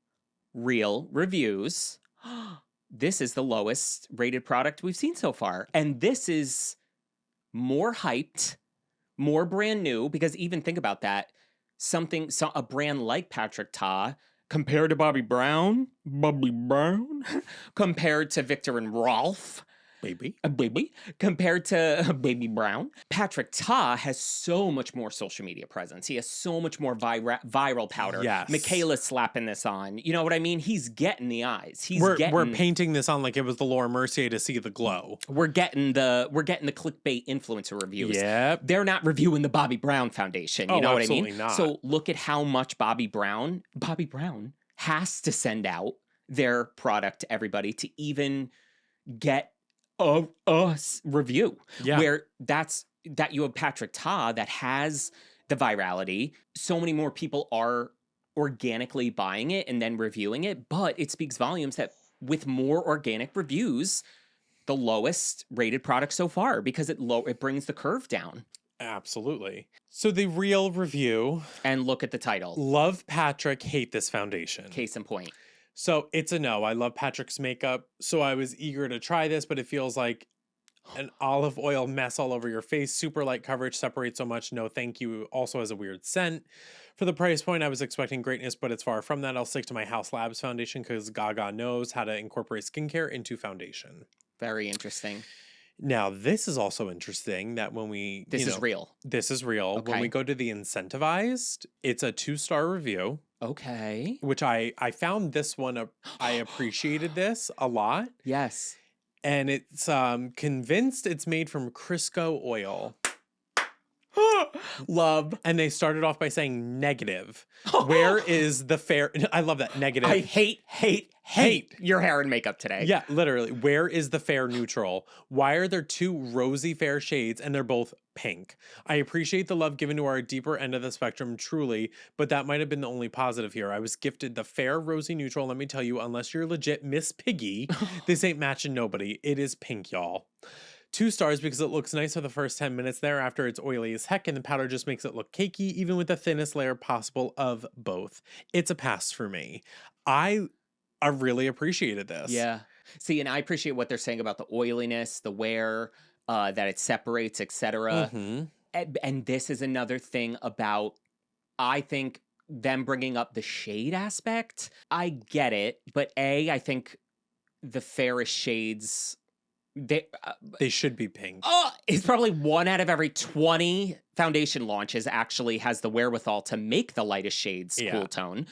Speaker 1: real reviews. This is the lowest rated product we've seen so far. And this is more hyped, more brand new, because even think about that. A brand like Patrick Ta compared to Bobbi Brown, compared to Victor and Rolf, baby, compared to Baby Brown. Patrick Ta has so much more social media presence. He has so much more viral powder.
Speaker 2: Yes.
Speaker 1: Michaela's slapping this on. You know what I mean? He's getting the eyes.
Speaker 2: We're painting this on like it was the Laura Mercier to see the glow.
Speaker 1: We're getting the clickbait influencer reviews.
Speaker 2: Yep.
Speaker 1: They're not reviewing the Bobbi Brown Foundation. You know what I mean?
Speaker 2: Not.
Speaker 1: So look at how much Bobbi Brown has to send out their product to everybody to even get a review.
Speaker 2: Yeah.
Speaker 1: Where that you have Patrick Ta that has the virality. So many more people are organically buying it and then reviewing it, but it speaks volumes that with more organic reviews, the lowest rated product so far, because it brings the curve down.
Speaker 2: Absolutely. So the real review.
Speaker 1: And look at the title.
Speaker 2: Love Patrick, hate this foundation.
Speaker 1: Case in point.
Speaker 2: So it's a no. I love Patrick's makeup. So I was eager to try this, but it feels like an olive oil mess all over your face. Super light coverage, separates so much. No, thank you. Also has a weird scent. For the price point, I was expecting greatness, but it's far from that. I'll stick to my House Labs foundation because Gaga knows how to incorporate skincare into foundation.
Speaker 1: Very interesting.
Speaker 2: Now, this is also interesting that when we...
Speaker 1: This is real.
Speaker 2: This is real.
Speaker 1: Okay.
Speaker 2: When we go to the Incentivized, it's a 2-star review.
Speaker 1: Okay.
Speaker 2: Which I found this one, I appreciated this a lot.
Speaker 1: Yes.
Speaker 2: And it's convinced it's made from Crisco oil.
Speaker 1: Love.
Speaker 2: And they started off by saying negative. Where is the fair... I love that. Negative.
Speaker 1: I hate your hair and makeup today.
Speaker 2: Yeah, literally. Where is the fair neutral? Why are there 2 rosy fair shades and they're both pink? I appreciate the love given to our deeper end of the spectrum, truly, but that might have been the only positive here. I was gifted the fair rosy neutral. Let me tell you, unless you're legit Miss Piggy, this ain't matching nobody. It is pink, y'all. 2 stars because it looks nice for the first 10 minutes. Thereafter, it's oily as heck, and the powder just makes it look cakey, even with the thinnest layer possible of both. It's a pass for me. I really appreciated this.
Speaker 1: Yeah. See, and I appreciate what they're saying about the oiliness, the wear, that it separates, etc. And this is another thing about, I think, them bringing up the shade aspect. I get it, but I think the fairest shades...
Speaker 2: They should be pink.
Speaker 1: It's probably 1 out of every 20 foundation launches actually has the wherewithal to make the lightest shades cool tone.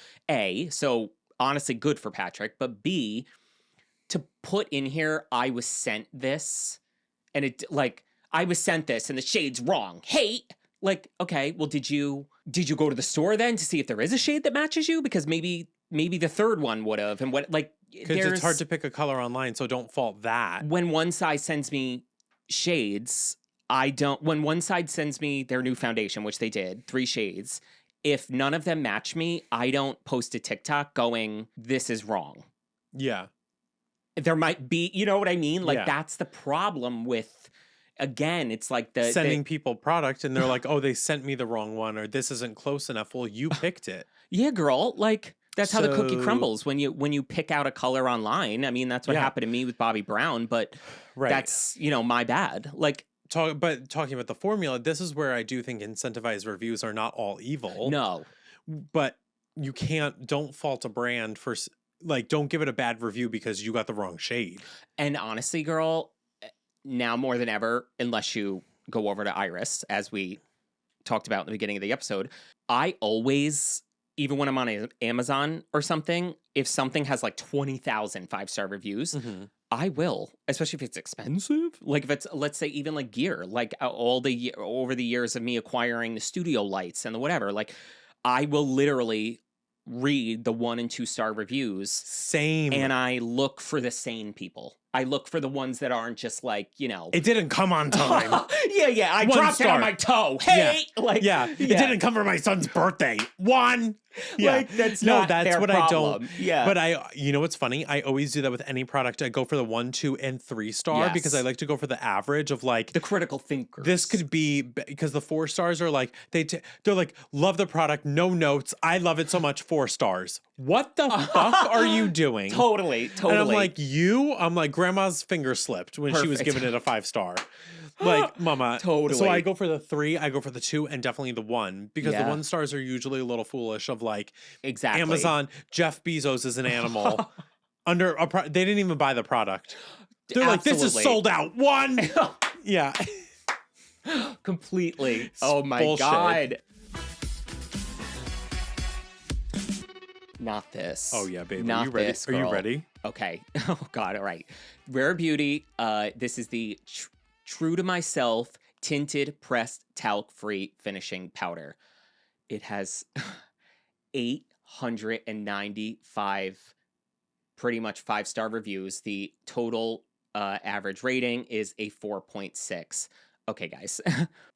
Speaker 1: So honestly, good for Patrick. But B, to put in here, I was sent this, and I was sent this, and the shade's wrong. Hate. Okay, well, did you go to the store then to see if there is a shade that matches you? Because maybe the third one would have, and
Speaker 2: because it's hard to pick a color online, so don't fault that.
Speaker 1: When one side sends me shades, when one side sends me their new foundation, which they did, 3 shades, if none of them match me, I don't post a TikTok going, this is wrong.
Speaker 2: Yeah.
Speaker 1: There might be, you know what I mean? That's the problem with, again, it's like
Speaker 2: sending people product and they're like, oh, they sent me the wrong one, or this isn't close enough. Well, you picked it.
Speaker 1: Yeah, girl. That's how the cookie crumbles when you pick out a color online. I mean, that's what happened to me with Bobbi Brown, but that's, my bad.
Speaker 2: But talking about the formula, this is where I do think incentivized reviews are not all evil.
Speaker 1: No.
Speaker 2: But you don't fault a brand for, don't give it a bad review because you got the wrong shade. And
Speaker 1: honestly, girl, now more than ever, unless you go over to Iris, as we talked about in the beginning of the episode, I always... Even when I'm on Amazon or something, if something has 20,000 5-star reviews, I will, especially if it's expensive. If it's, let's say, even gear, over the years of me acquiring the studio lights and the whatever, I will literally read the 1 and 2-star reviews.
Speaker 2: Same.
Speaker 1: And I look for the sane people. I look for the ones that aren't just
Speaker 2: it didn't come on time.
Speaker 1: Yeah. I dropped it on my toe. Hey,
Speaker 2: it didn't come for my son's birthday. 1. Yeah.
Speaker 1: That's not their
Speaker 2: what
Speaker 1: problem.
Speaker 2: I don't. Yeah. But you know what's funny? I always do that with any product. I go for the 1, 2, and 3 star because I like to go for the average of
Speaker 1: the critical thinkers.
Speaker 2: This could be because the 4 stars are they're love the product, no notes. I love it so much, 4 stars. What the fuck are you doing?
Speaker 1: Totally.
Speaker 2: And I'm like, grandma's finger slipped when she was giving it a 5-star. Mama.
Speaker 1: Totally.
Speaker 2: So I go for the 3, I go for the 2, and definitely the 1 because the 1 stars are usually a little foolish of
Speaker 1: exactly.
Speaker 2: Amazon, Jeff Bezos is an animal. They didn't even buy the product. They're
Speaker 1: Absolutely.
Speaker 2: this is sold out. 1. Yeah.
Speaker 1: Completely. Oh my
Speaker 2: bullshit.
Speaker 1: God. Not this.
Speaker 2: Oh yeah, baby.
Speaker 1: Not
Speaker 2: Are you ready?
Speaker 1: This, girl.
Speaker 2: Are you ready?
Speaker 1: Okay. Oh God. All right. Rare Beauty. This is the True to Myself tinted pressed talc-free finishing powder. It has 895 pretty much 5-star reviews. The total average rating is a 4.6. Okay, guys.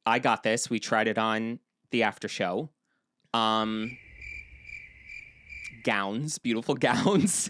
Speaker 1: I got this. We tried it on the after show. Gowns, beautiful gowns.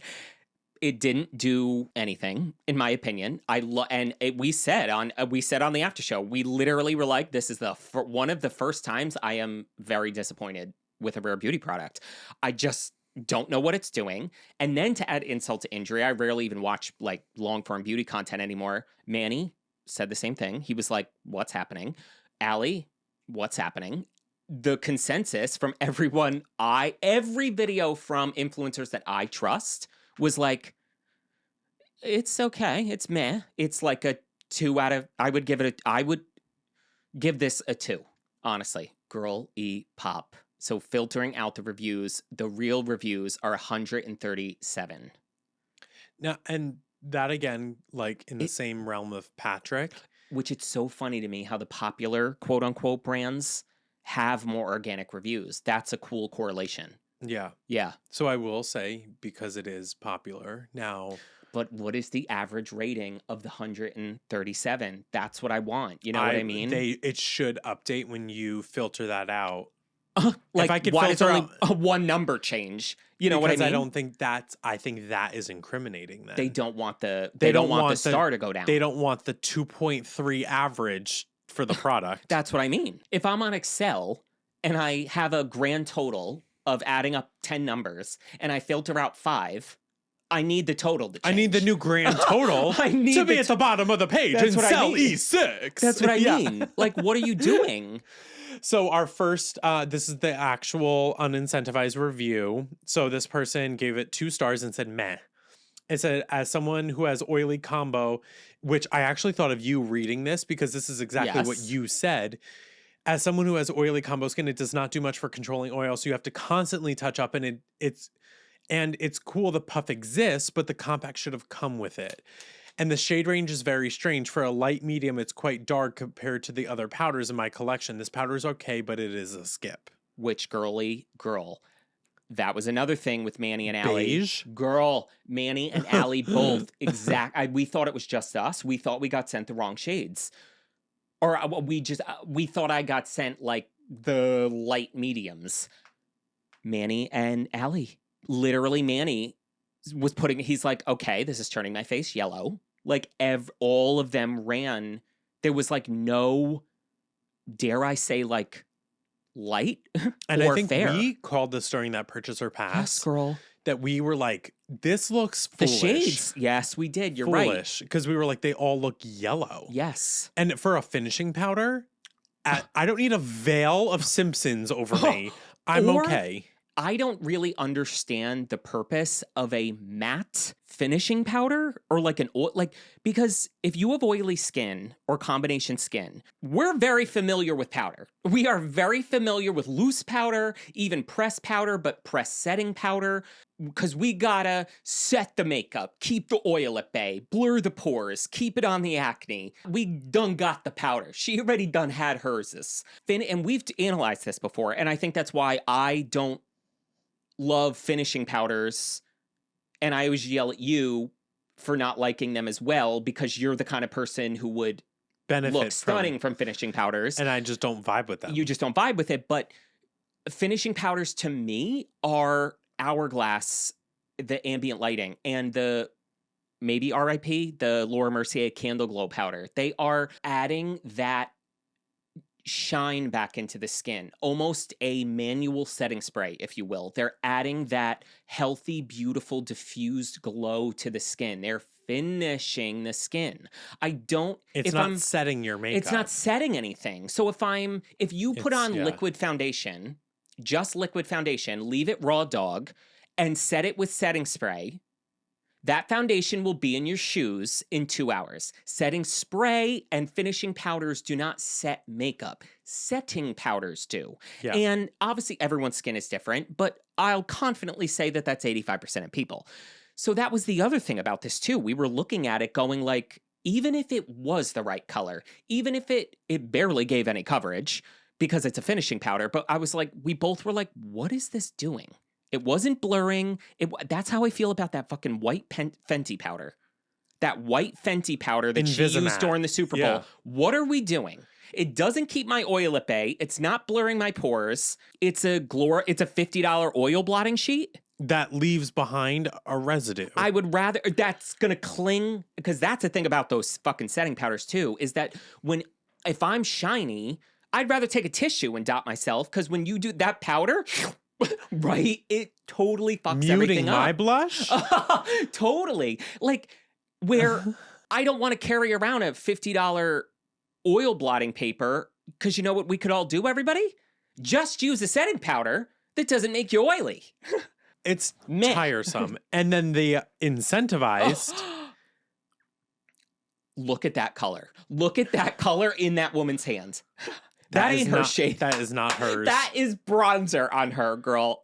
Speaker 1: It didn't do anything, in my opinion. We said on the after show, we literally were like, "This is one of the first times I am very disappointed with a Rare Beauty product. I just don't know what it's doing." And then to add insult to injury, I rarely even watch like long form beauty content anymore. Manny said the same thing. He was like, "What's happening?" Allie, "What's happening?" The consensus from everyone, every video from influencers that I trust was like, it's okay. It's meh. It's like a 2 out of, I would give this a 2, honestly. Girl eat pop. So filtering out the reviews, the real reviews are 137.
Speaker 2: Now, and that again, like in the same realm of Patrick.
Speaker 1: Which it's so funny to me how the popular quote unquote brands have more organic reviews. That's a cool correlation.
Speaker 2: Yeah.
Speaker 1: Yeah.
Speaker 2: So I will say, because it is popular now.
Speaker 1: But what is the average rating of the 137? That's what I want. You know what I mean?
Speaker 2: It should update when you filter that out.
Speaker 1: Like, why does only one number change? You know what I mean?
Speaker 2: I think that is incriminating. Then
Speaker 1: they don't want the star to go down.
Speaker 2: They don't want the 2.3 average for the product.
Speaker 1: That's what I mean. If I'm on Excel and I have a grand total of adding up 10 numbers and I filter out 5, I need the total to change.
Speaker 2: I need the new grand total to be at the bottom of the page in cell E6.
Speaker 1: That's what I mean. Like, what are you doing?
Speaker 2: So our first, this is the actual unincentivized review. So this person gave it 2 stars and said, meh. It said, as someone who has oily combo, which I actually thought of you reading this because this is exactly what you said. As someone who has oily combo skin, it does not do much for controlling oil. So you have to constantly touch up, and it's cool the puff exists, but the compact should have come with it. And the shade range is very strange. For a light medium, it's quite dark compared to the other powders in my collection. This powder is okay, but it is a skip.
Speaker 1: Which girly girl? That was another thing with Manny and Allie.
Speaker 2: Beige?
Speaker 1: Girl, Manny and Allie both we thought it was just us. We thought we got sent the wrong shades. Or we thought I got sent like the light mediums. Manny and Allie. Literally, Manny was he's like, okay, this is turning my face yellow. Like, all of them ran. There was like no, dare I say, like, light
Speaker 2: and
Speaker 1: or
Speaker 2: I think
Speaker 1: fair.
Speaker 2: We called this during that purchaser pass.
Speaker 1: Yes, girl.
Speaker 2: That we were like, this looks foolish.
Speaker 1: The shades. Yes, we did. You're right.
Speaker 2: Because we were like, they all look yellow.
Speaker 1: Yes.
Speaker 2: And for a finishing powder, I don't need a veil of Simpsons over me. I'm okay.
Speaker 1: I don't really understand the purpose of a matte finishing powder or like an oil, because if you have oily skin or combination skin, we're very familiar with powder. We are very familiar with loose powder, even pressed powder, but press setting powder, because we gotta set the makeup, keep the oil at bay, blur the pores, keep it on the acne. We done got the powder. She already done had hers. And we've analyzed this before, and I think that's why I don't love finishing powders, and I always yell at you for not liking them as well, because you're the kind of person who would look stunning from finishing powders.
Speaker 2: And I just don't vibe with them.
Speaker 1: You just don't vibe with it, but finishing powders to me are Hourglass, the ambient lighting, and the maybe RIP, the Laura Mercier Candle Glow powder. They are adding that shine back into the skin, almost a manual setting spray, if you will. They're adding that healthy, beautiful, diffused glow to the skin. They're finishing the skin.
Speaker 2: It's not setting your makeup.
Speaker 1: It's not setting anything. So if you put on liquid foundation, just liquid foundation, leave it raw dog, and set it with setting spray, that foundation will be in your shoes in 2 hours. Setting spray and finishing powders do not set makeup. Setting powders do. Yeah. And obviously everyone's skin is different, but I'll confidently say that that's 85% of people. So that was the other thing about this too. We were looking at it going like, even if it was the right color, even if it barely gave any coverage because it's a finishing powder, but I was like, we both were like, what is this doing? It wasn't blurring. That's how I feel about that fucking white Fenty powder. that white Fenty powder that she used
Speaker 2: Invisimatte.
Speaker 1: during the Super Bowl.
Speaker 2: Yeah.
Speaker 1: What are we doing? It doesn't keep my oil at bay. It's not blurring my pores. It's a $50 oil blotting sheet.
Speaker 2: That leaves behind a residue.
Speaker 1: I would rather, that's going to cling, because that's the thing about those fucking setting powders too, is that if I'm shiny, I'd rather take a tissue and dot myself, because when you do that powder, right, it totally fucks everything up. Muting
Speaker 2: my blush?
Speaker 1: Totally. Like, where I don't want to carry around a $50 oil blotting paper, because you know what we could all do, everybody? Just use a setting powder that doesn't make you oily.
Speaker 2: It's tiresome. And then the Incentivized.
Speaker 1: Look at that color. Look at that color in that woman's hand. That ain't her shade.
Speaker 2: That is not hers.
Speaker 1: That is bronzer on her, girl.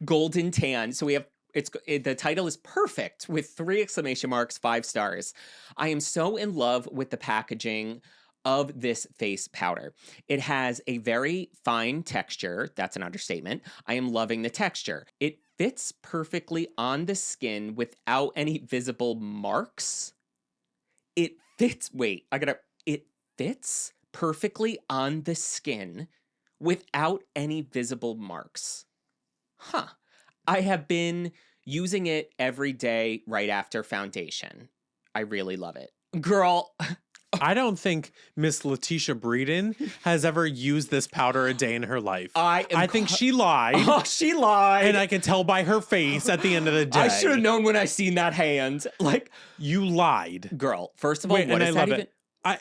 Speaker 1: Golden tan. So we have, the title is perfect with 3 exclamation marks, 5 stars. I am so in love with the packaging of this face powder. It has a very fine texture. That's an understatement. I am loving the texture. It fits perfectly on the skin without any visible marks. It fits perfectly on the skin without any visible marks. Huh. I have been using it every day right after foundation. I really love it. Girl.
Speaker 2: I don't think Miss Letitia Breeden has ever used this powder a day in her life. I think she lied.
Speaker 1: Oh, she lied.
Speaker 2: And I can tell by her face at the end of the day.
Speaker 1: I should have known when I seen that hand. Like,
Speaker 2: you lied.
Speaker 1: Girl, first of all, what is that even?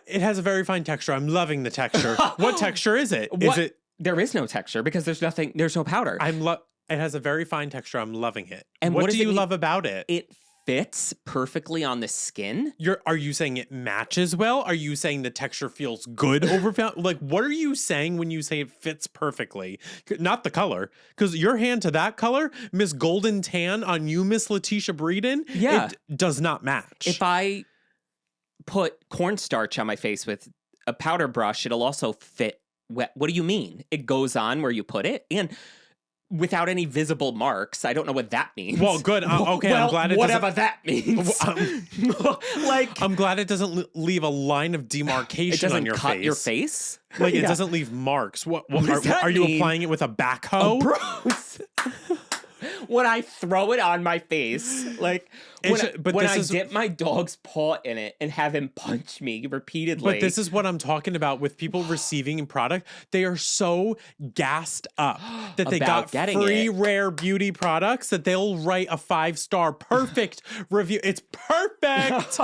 Speaker 2: It has a very fine texture. I'm loving the texture. What texture is it? Is it?
Speaker 1: There is no texture because there's no powder.
Speaker 2: It has a very fine texture. I'm loving it. And
Speaker 1: what
Speaker 2: do you love about it?
Speaker 1: It fits perfectly on the skin.
Speaker 2: Are you saying it matches well? Are you saying the texture feels good over like what are you saying when you say it fits perfectly? Not the color, because your hand to that color, Miss Golden Tan on you, Miss Letitia Breeden, it does not match.
Speaker 1: If I put cornstarch on my face with a powder brush, it'll also fit wet. What do you mean? It goes on where you put it and without any visible marks. I don't know what that means.
Speaker 2: Well, good. Okay,
Speaker 1: well,
Speaker 2: I'm glad it
Speaker 1: whatever that means. Like,
Speaker 2: I'm glad it doesn't leave a line of demarcation on your face.
Speaker 1: It doesn't cut your face.
Speaker 2: Like, it doesn't leave marks. What are you applying it with a backhoe?
Speaker 1: Gross. When I throw it on my face, like when I dip my dog's paw in it and have him punch me repeatedly.
Speaker 2: But this is what I'm talking about with people receiving a product. They are so gassed up that they got free rare beauty products that they'll write a 5-star perfect review. It's perfect.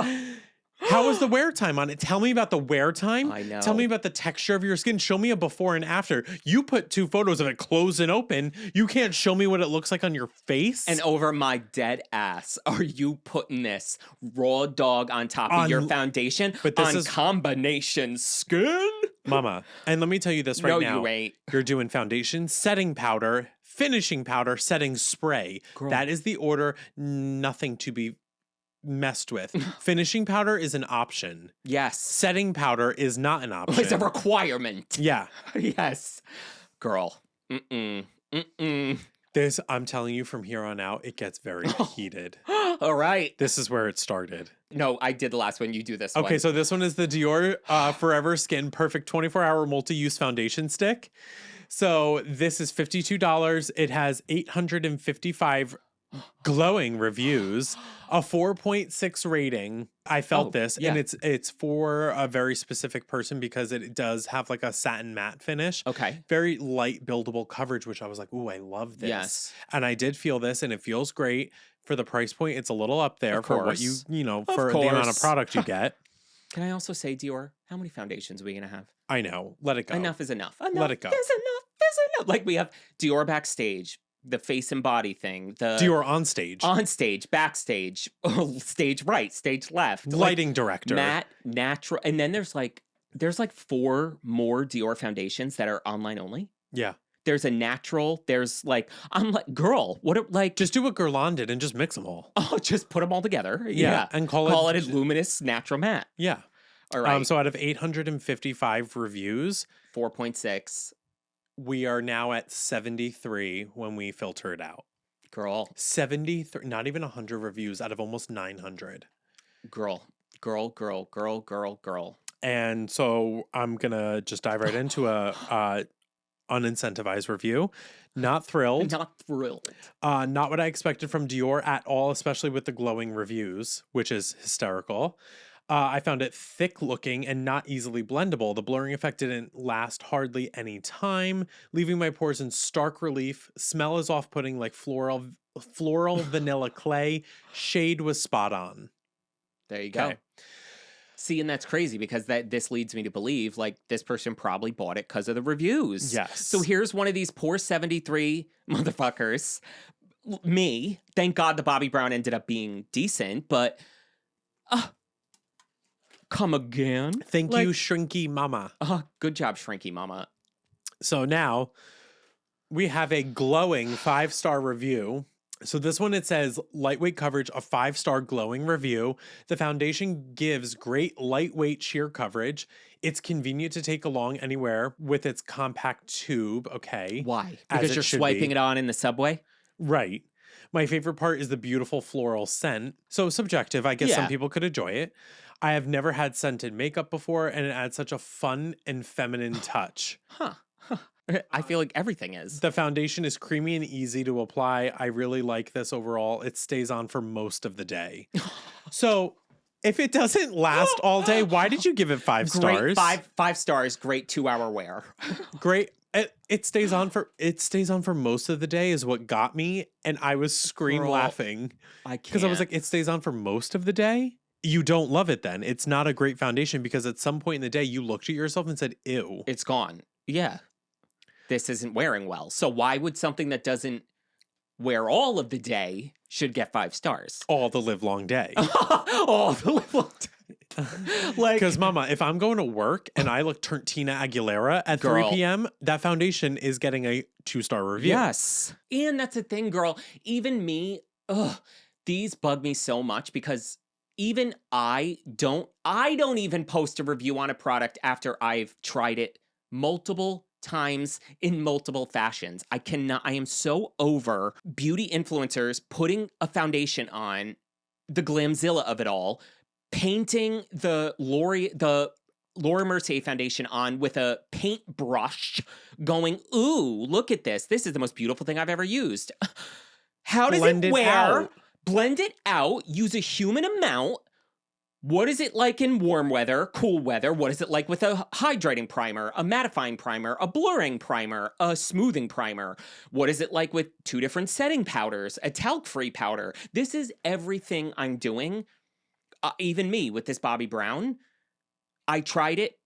Speaker 2: How was the wear time on it? Tell me about the wear time.
Speaker 1: I know.
Speaker 2: Tell me about the texture of your skin. Show me a before and after. You put 2 photos of it closed and open. You can't show me what it looks like on your face.
Speaker 1: And over my dead ass, are you putting this raw dog on top of your foundation on combination skin?
Speaker 2: Mama, and let me tell you this right now.
Speaker 1: No, you ain't.
Speaker 2: You're doing foundation, setting powder, finishing powder, setting spray.
Speaker 1: Girl.
Speaker 2: That is the order. Nothing to be messed with. Finishing powder is an option.
Speaker 1: Yes.
Speaker 2: Setting powder is not an option.
Speaker 1: It's a requirement.
Speaker 2: Yeah.
Speaker 1: Yes. Girl.
Speaker 2: This, I'm telling you, from here on out, it gets very heated.
Speaker 1: All right.
Speaker 2: This is where it started.
Speaker 1: No, I did the last one. You do this one.
Speaker 2: Okay, so this one is the Dior Forever Skin Perfect 24-Hour Multi-Use Foundation Stick. So this is $52. It has 855 glowing reviews, a 4.6 rating. I felt this, and it's for a very specific person because it does have like a satin matte finish.
Speaker 1: Okay.
Speaker 2: Very light buildable coverage, which I was like, ooh, I love this.
Speaker 1: Yes.
Speaker 2: And I did feel this, and it feels great. For the price point, it's a little up there for what you for the amount of product you get.
Speaker 1: Can I also say, Dior, how many foundations are we going to have?
Speaker 2: I know. Let it go.
Speaker 1: Enough is enough.
Speaker 2: Let it go.
Speaker 1: There's enough. Like we have Dior Backstage, the face and body thing, the
Speaker 2: Dior on stage,
Speaker 1: backstage, stage right, stage left,
Speaker 2: lighting director,
Speaker 1: matte, natural, and then there's like 4 more Dior foundations that are online only.
Speaker 2: Yeah,
Speaker 1: there's a natural. There's like I'm like girl,
Speaker 2: just do what Guerlain did and just mix them all.
Speaker 1: Oh, just put them all together.
Speaker 2: Yeah. And call
Speaker 1: it a luminous natural matte.
Speaker 2: Yeah.
Speaker 1: All right.
Speaker 2: So out of 855 reviews,
Speaker 1: 4.6.
Speaker 2: We are now at 73 when we filter it out.
Speaker 1: Girl.
Speaker 2: 73, not even 100 reviews out of almost 900.
Speaker 1: Girl, girl, girl, girl, girl, girl.
Speaker 2: And so I'm going to just dive right into a unincentivized review. Not thrilled.
Speaker 1: Not thrilled.
Speaker 2: Not what I expected from Dior at all, especially with the glowing reviews, which is hysterical. I found it thick looking and not easily blendable. The blurring effect didn't last hardly any time, leaving my pores in stark relief. Smell is off-putting like floral vanilla clay. Shade was spot on.
Speaker 1: There you go. See, and that's crazy because this leads me to believe like this person probably bought it because of the reviews.
Speaker 2: Yes.
Speaker 1: So here's one of these poor 73 motherfuckers. Me. Thank God the Bobbi Brown ended up being decent, but come again.
Speaker 2: Thank you, Shrinky Mama.
Speaker 1: Good job, Shrinky Mama.
Speaker 2: So now we have a glowing 5-star review. So this one, it says lightweight coverage, a 5-star glowing review. The foundation gives great lightweight sheer coverage. It's convenient to take along anywhere with its compact tube. Okay.
Speaker 1: Why? Because you're swiping it on in the subway?
Speaker 2: Right. My favorite part is the beautiful floral scent. So subjective. I guess some people could enjoy it. I have never had scented makeup before, and it adds such a fun and feminine touch.
Speaker 1: I feel like everything is.
Speaker 2: The foundation is creamy and easy to apply. I really like this overall. It stays on for most of the day. So if it doesn't last all day, why did you give it 5 stars?
Speaker 1: Great, five stars. Great 2-hour wear.
Speaker 2: Great. It stays on for most of the day is what got me, and I was laughing.
Speaker 1: I can't.
Speaker 2: Because I was like, it stays on for most of the day? You don't love it then. It's not a great foundation because at some point in the day you looked at yourself and said, ew.
Speaker 1: It's gone. Yeah. This isn't wearing well. So why would something that doesn't wear all of the day should get 5 stars?
Speaker 2: All the live long day.
Speaker 1: All the live long day. Like,
Speaker 2: because mama, if I'm going to work and I look Tina Aguilera at 3 p.m., that foundation is getting a 2-star review.
Speaker 1: Yes. And that's the thing, girl. Even me, these bug me so much because even I don't even post a review on a product after I've tried it multiple times in multiple fashions. I am so over beauty influencers putting a foundation on, the glamzilla of it all, painting the Laura Mercier foundation on with a paintbrush, going, ooh, look at this. This is the most beautiful thing I've ever used. How does it wear? Blend it out, use a human amount. What is it like in warm weather, cool weather? What is it like with a hydrating primer, a mattifying primer, a blurring primer, a smoothing primer? What is it like with 2 different setting powders, a talc-free powder? This is everything I'm doing. Even me with this Bobbi Brown. I tried it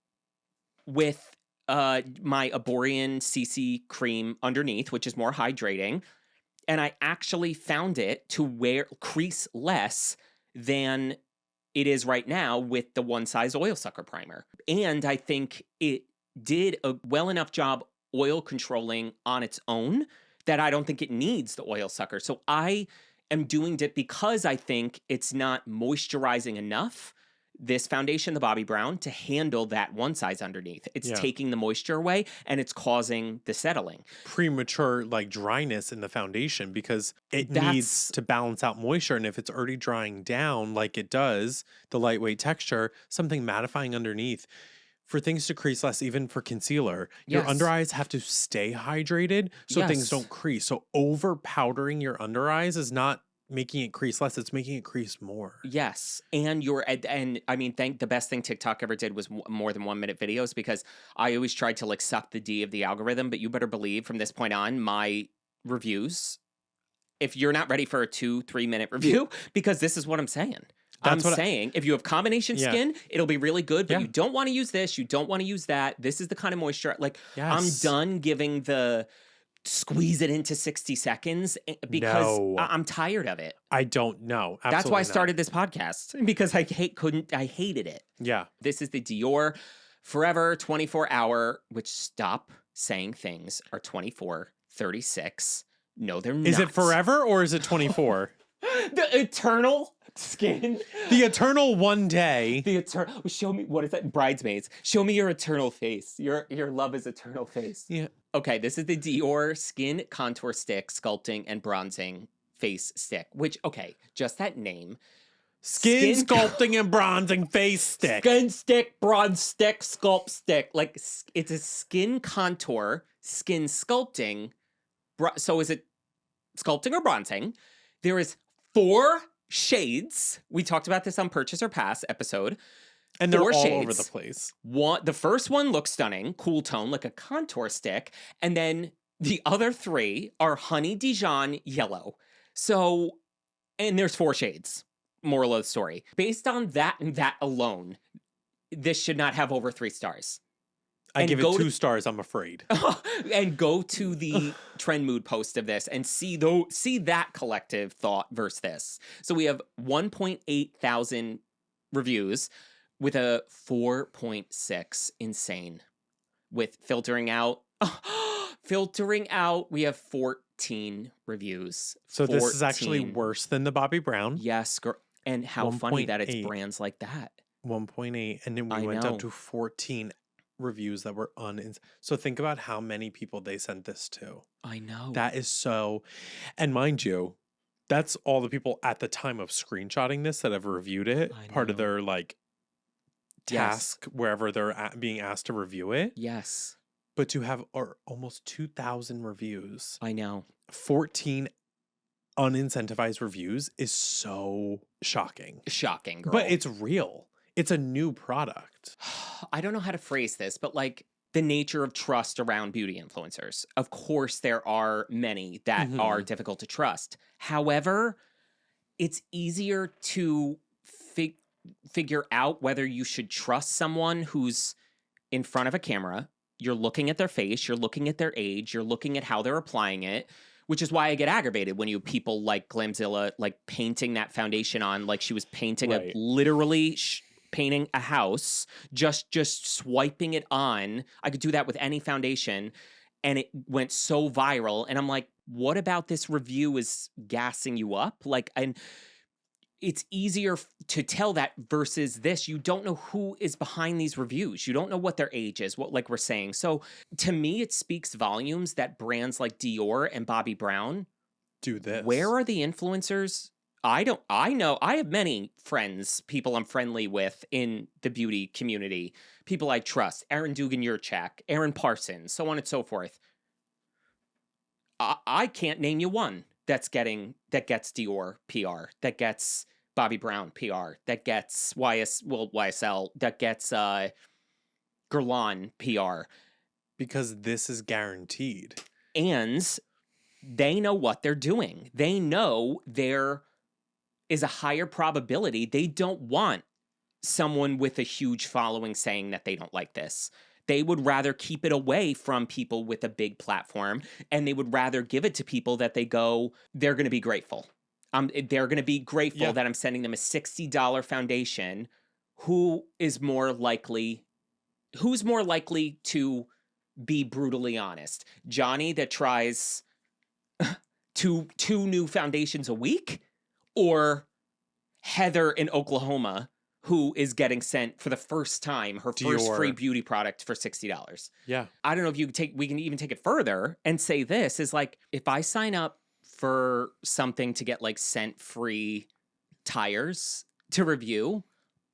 Speaker 1: with my Aborian CC cream underneath, which is more hydrating. And I actually found it to crease less than it is right now with the One Size Oil Sucker Primer. And I think it did a well enough job oil controlling on its own that I don't think it needs the oil sucker. So I am doing it because I think it's not moisturizing enough, this foundation, the Bobbi Brown, to handle that one size underneath. It's taking the moisture away and it's causing the settling.
Speaker 2: Premature like dryness in the foundation because it needs to balance out moisture. And if it's already drying down like it does, the lightweight texture, something mattifying underneath. For things to crease less, even for concealer, your under eyes have to stay hydrated so things don't crease. So over powdering your under eyes is not making it crease less, it's making it crease more.
Speaker 1: Yes. And I mean, the best thing TikTok ever did was more than 1 minute videos, because I always tried to like suck the D of the algorithm, but you better believe from this point on, my reviews, if you're not ready for a 2-3 minute review, because this is what I'm saying. I'm saying if you have combination skin, it'll be really good, but you don't want to use this, you don't want to use that. This is the kind of moisture, like I'm done giving the squeeze it into 60 seconds because I'm tired of it.
Speaker 2: I don't know. Absolutely
Speaker 1: That's why I started this podcast, because I hated it.
Speaker 2: Yeah.
Speaker 1: This is the Dior Forever 24 hour, which stop saying things are 24, 36. No, they're not.
Speaker 2: Is it forever or is it 24?
Speaker 1: The eternal skin.
Speaker 2: The eternal one day.
Speaker 1: The eternal. Show me, what is that? Bridesmaids. Show me your eternal face. Your love is eternal face.
Speaker 2: Yeah.
Speaker 1: Okay, this is the Dior Skin Contour Stick Sculpting and Bronzing Face Stick, which, okay, just that name.
Speaker 2: Skin sculpting and bronzing face stick.
Speaker 1: Skin stick, bronze stick, sculpt stick. Like, it's a skin contour, skin sculpting. So is it sculpting or bronzing? There is 4 shades. We talked about this on Purchase or Pass episode.
Speaker 2: And they're
Speaker 1: 4
Speaker 2: all
Speaker 1: shades.
Speaker 2: over the place.
Speaker 1: The first one looks stunning, cool tone, like a contour stick. And then the other 3 are Honey Dijon Yellow. So, and there's 4 shades. Moral of the story. Based on that and that alone, this should not have over 3 stars.
Speaker 2: I give it 2 stars, I'm afraid.
Speaker 1: And go to the Trend Mood post of this and see that collective thought versus this. So we have 1.8 thousand reviews with a 4.6. Insane. With filtering out, we have 14 reviews.
Speaker 2: So this is actually worse than the Bobbi Brown.
Speaker 1: Yes, girl. And how funny that it's brands like that.
Speaker 2: 1.8. And then we went up to 14 reviews that were so think about how many people they sent this to.
Speaker 1: I know.
Speaker 2: That is so, and mind you, that's all the people at the time of screenshotting this that have reviewed it. Part of their like task wherever they're being asked to review it.
Speaker 1: Yes.
Speaker 2: But to have almost 2,000 reviews.
Speaker 1: I know. 14
Speaker 2: unincentivized reviews is so shocking.
Speaker 1: Shocking, girl.
Speaker 2: But it's real. It's a new product.
Speaker 1: I don't know how to phrase this, but like the nature of trust around beauty influencers. Of course, there are many that are difficult to trust. However, it's easier to figure out whether you should trust someone who's in front of a camera. You're looking at their face, you're looking at their age, you're looking at how they're applying it, which is why I get aggravated when people like Glamzilla, like painting that foundation on, like she was painting literally painting a house, just swiping it on. I could do that with any foundation, and it went so viral. And I'm like, what about this review is gassing you up? Like, and it's easier to tell that versus this. You don't know who is behind these reviews. You don't know what their age is, like we're saying. So to me, it speaks volumes that brands like Dior and Bobbi Brown
Speaker 2: do this.
Speaker 1: Where are the influencers? I know I have many friends, people I'm friendly with in the beauty community, people I trust, Aaron Dugan-Yurchak, Aaron Parsons, so on and so forth. I can't name you one that gets Dior PR, that gets Bobbi Brown PR, that gets YSL, that gets Guerlain PR.
Speaker 2: Because this is guaranteed.
Speaker 1: And they know what they're doing. They know there is a higher probability. They don't want someone with a huge following saying that they don't like this. They would rather keep it away from people with a big platform, and they would rather give it to people that they're going to be grateful. They're going to be grateful that I'm sending them a $60 foundation. Who's more likely to be brutally honest? Johnny that tries two new foundations a week, or Heather in Oklahoma who is getting sent for the first time her
Speaker 2: Dior.
Speaker 1: First free beauty product for $60.
Speaker 2: Yeah.
Speaker 1: I don't know if we can even take it further and say this is like, if I sign up for something to get like scent free tires to review,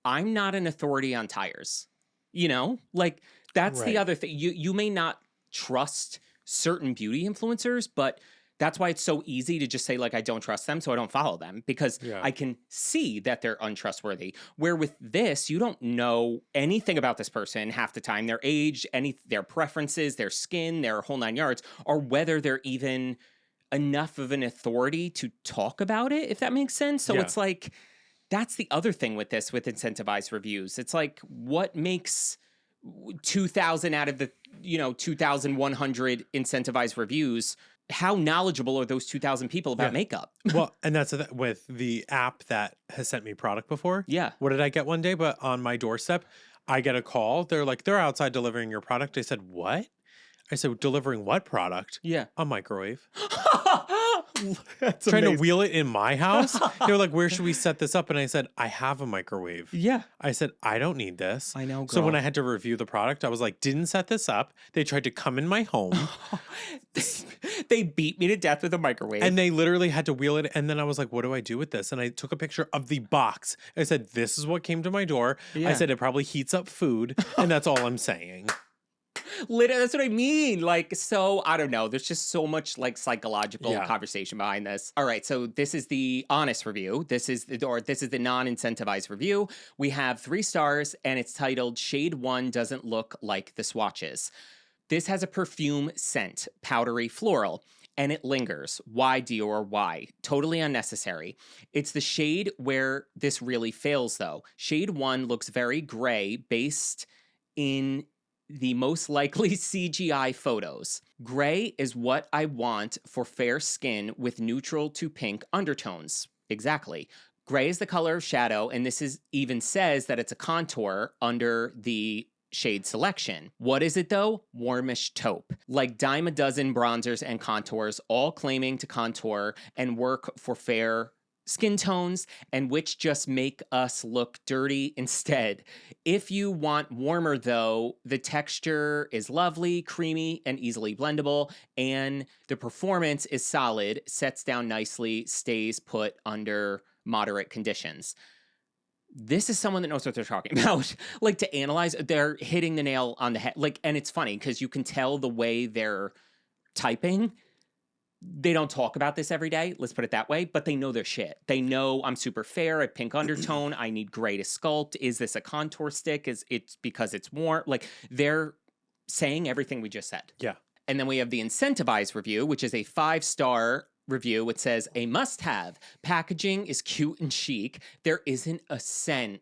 Speaker 1: I'm not an authority on tires. You know, like that's the other thing. You may not trust certain beauty influencers, but that's why it's so easy to just say, like, I don't trust them, so I don't follow them, because I can see that they're untrustworthy. Where with this, you don't know anything about this person half the time, their age, their preferences, their skin, their whole 9 yards, or whether they're even enough of an authority to talk about it, if that makes sense. So it's like, that's the other thing with this, with incentivized reviews. It's like, what makes 2,000 out of the 2,100 incentivized reviews, how knowledgeable are those 2,000 people about makeup?
Speaker 2: Well, and that's with the app that has sent me product before.
Speaker 1: Yeah.
Speaker 2: What did I get one day? But on my doorstep, I get a call. They're like, they're outside delivering your product. I said, what? I said, delivering what product?
Speaker 1: Yeah.
Speaker 2: A microwave.
Speaker 1: That's
Speaker 2: Trying to
Speaker 1: amazing.
Speaker 2: wheel it in my house. They were like, where should we set this up? And I said, I have a microwave.
Speaker 1: Yeah.
Speaker 2: I said, I don't need this.
Speaker 1: I know,
Speaker 2: So when
Speaker 1: girl.
Speaker 2: I had to review the product, I was like, didn't set this up. They tried to come in my home.
Speaker 1: They beat me to death with a microwave.
Speaker 2: And they literally had to wheel it. And then I was like, what do I do with this? And I took a picture of the box. I said, this is what came to my door.
Speaker 1: Yeah.
Speaker 2: I said, it probably heats up food. And that's all I'm saying.
Speaker 1: Literally, that's what I mean. Like, so I don't know. There's just so much like psychological conversation behind this. All right, so this is the honest review. This is the non-incentivized review. We have 3 stars, and it's titled "Shade 1 doesn't look like the swatches." This has a perfume scent, powdery floral, and it lingers. Why, Dior? Why? Totally unnecessary. It's the shade where this really fails, though. Shade 1 looks very gray, based in the most likely CGI photos. Gray is what I want for fair skin with neutral to pink undertones. Exactly. Gray is the color of shadow, and this even says that it's a contour under the shade selection. What is it though? Warmish taupe. Like dime a dozen bronzers and contours, all claiming to contour and work for fair skin tones, and which just make us look dirty instead. If you want warmer though, the texture is lovely, creamy, and easily blendable, and the performance is solid, sets down nicely, stays put under moderate conditions. This is someone that knows what they're talking about. Like, to analyze, they're hitting the nail on the head. Like, and it's funny because you can tell the way they're typing. They don't talk about this every day, let's put it that way, but they know their shit. They know I'm super fair, a pink undertone, I need gray to sculpt. Is this a contour stick? Is it because it's warm? Like, they're saying everything we just said.
Speaker 2: Yeah.
Speaker 1: And then we have the Incentivized review, which is a 5-star review. It says, a must-have. Packaging is cute and chic. There isn't a scent,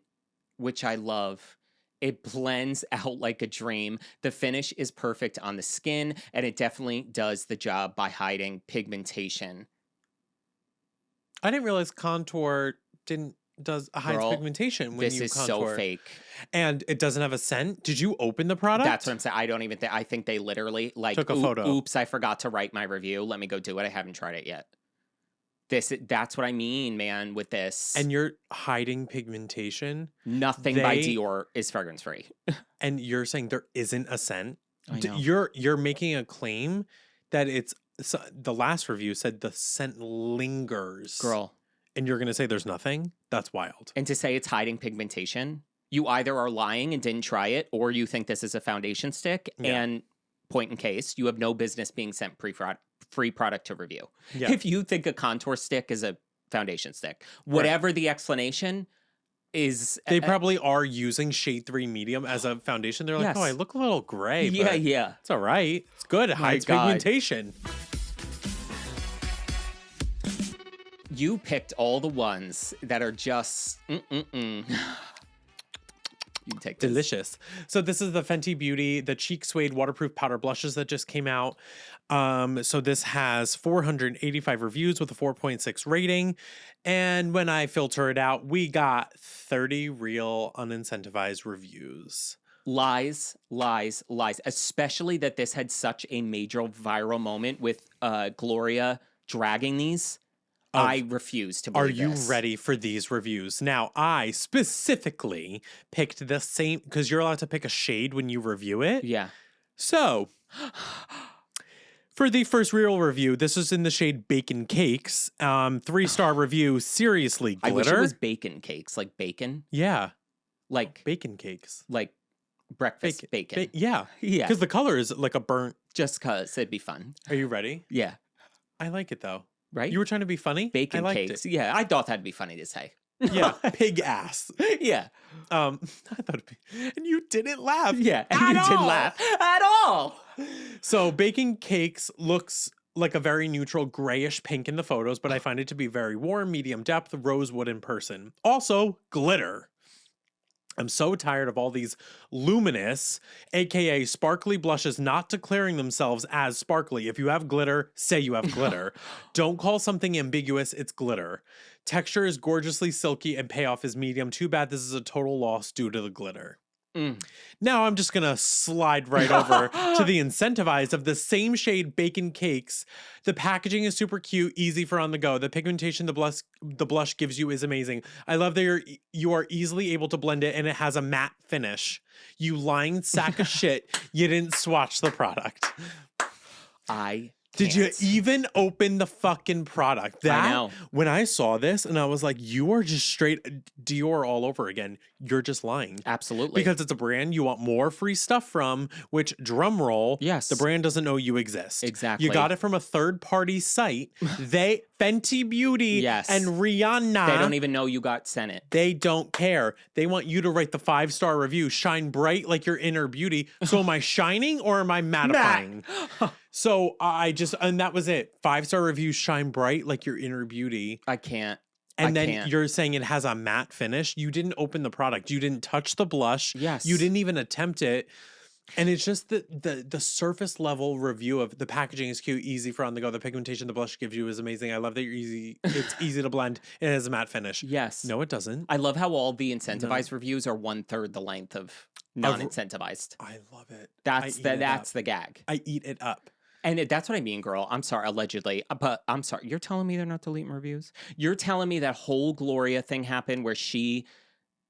Speaker 1: which I love. It blends out like a dream. The finish is perfect on the skin, and it definitely does the job by hiding pigmentation.
Speaker 2: I didn't realize contour hides
Speaker 1: Girl,
Speaker 2: pigmentation when
Speaker 1: this
Speaker 2: you
Speaker 1: is
Speaker 2: contour.
Speaker 1: so fake.
Speaker 2: And it doesn't have a scent. Did you open the product?
Speaker 1: That's what I'm saying. I don't even think. I think they literally like
Speaker 2: took a photo.
Speaker 1: Oops, I forgot to write my review. Let me go do it. I haven't tried it yet. That's what I mean, man, with this.
Speaker 2: And you're hiding pigmentation.
Speaker 1: Nothing by Dior is fragrance free.
Speaker 2: And you're saying there isn't a scent.
Speaker 1: I know.
Speaker 2: You're making a claim that the last review said the scent lingers.
Speaker 1: Girl.
Speaker 2: And you're going to say there's nothing? That's wild.
Speaker 1: And to say it's hiding pigmentation, you either are lying and didn't try it, or you think this is a foundation stick.
Speaker 2: Yeah.
Speaker 1: And point in case, you have no business being sent free product to review.
Speaker 2: Yeah.
Speaker 1: If you think a contour stick is a foundation stick, whatever the explanation is.
Speaker 2: They probably are using shade 3 medium as a foundation. They're like,
Speaker 1: Yes.
Speaker 2: oh, I look a little gray.
Speaker 1: Yeah,
Speaker 2: but
Speaker 1: yeah.
Speaker 2: It's all right. It's good. It hides
Speaker 1: God.
Speaker 2: pigmentation.
Speaker 1: You picked all the ones that are just You can take this.
Speaker 2: Delicious. So this is the Fenty Beauty, the Cheek Suede Waterproof Powder Blushes that just came out. So this has 485 reviews with a 4.6 rating. And when I filter it out, we got 30 real unincentivized reviews.
Speaker 1: Lies, lies, lies. Especially that this had such a major viral moment with Gloria dragging these. I refuse to believe
Speaker 2: Are you
Speaker 1: this.
Speaker 2: ready for these reviews? Now, I specifically picked the same, because you're allowed to pick a shade when you review it.
Speaker 1: Yeah.
Speaker 2: So, for the first real review, this is in the shade Bacon Cakes. 3-star review, seriously, glitter.
Speaker 1: I wish it was bacon cakes, like bacon.
Speaker 2: Yeah.
Speaker 1: Like
Speaker 2: Bacon cakes.
Speaker 1: like breakfast bacon.
Speaker 2: Yeah.
Speaker 1: Yeah.
Speaker 2: Because the color is like a burnt.
Speaker 1: Just cause it'd be fun.
Speaker 2: Are you ready?
Speaker 1: Yeah.
Speaker 2: I like it, though.
Speaker 1: Right?
Speaker 2: You were trying to be funny?
Speaker 1: Bacon
Speaker 2: I liked
Speaker 1: cakes.
Speaker 2: It.
Speaker 1: Yeah, I thought that'd be funny to say.
Speaker 2: Yeah. Pig ass.
Speaker 1: Yeah.
Speaker 2: I thought it'd be, and you didn't laugh.
Speaker 1: Yeah. And
Speaker 2: At
Speaker 1: you didn't
Speaker 2: all.
Speaker 1: laugh at all.
Speaker 2: So Bacon Cakes looks like a very neutral grayish pink in the photos, but I find it to be very warm, medium depth, rosewood in person. Also, glitter. I'm so tired of all these luminous, aka sparkly blushes not declaring themselves as sparkly. If you have glitter, say you have glitter. Don't call something ambiguous, it's glitter. Texture is gorgeously silky and payoff is medium. Too bad this is a total loss due to the glitter. Now I'm just going to slide right over to the Incentivized of the same shade Bacon Cakes. The packaging is super cute, easy for on the go. The pigmentation the blush gives you is amazing. I love that you are easily able to blend it and it has a matte finish. You lying sack of shit, you didn't swatch the product. Did you even open the fucking product?
Speaker 1: I know.
Speaker 2: When I saw this and I was like, you are just straight Dior all over again. You're just lying.
Speaker 1: Absolutely.
Speaker 2: Because it's a brand you want more free stuff from, which, drum roll,
Speaker 1: yes,
Speaker 2: the brand doesn't know you exist.
Speaker 1: Exactly.
Speaker 2: You got it from a third-party site. Fenty Beauty
Speaker 1: yes.
Speaker 2: and Rihanna.
Speaker 1: They don't even know you got sent it.
Speaker 2: They don't care. They want you to write the 5-star review. Shine bright like your inner beauty. So am I shining or am I mattifying? So and that was it. 5-star reviews, shine bright like your inner beauty.
Speaker 1: I can't.
Speaker 2: And then you're saying it has a matte finish. You didn't open the product. You didn't touch the blush.
Speaker 1: Yes.
Speaker 2: You didn't even attempt it. And it's just the surface level review of the packaging is cute, easy for on the go. The pigmentation the blush gives you is amazing. I love that it's easy to blend. It has a matte finish.
Speaker 1: Yes.
Speaker 2: No, it doesn't.
Speaker 1: I love how all the incentivized reviews are 1/3 the length of non-incentivized.
Speaker 2: I love it.
Speaker 1: That's the gag.
Speaker 2: I eat it up.
Speaker 1: And that's what I mean, girl. I'm sorry, allegedly. But I'm sorry. You're telling me they're not deleting reviews? You're telling me that whole Gloria thing happened where she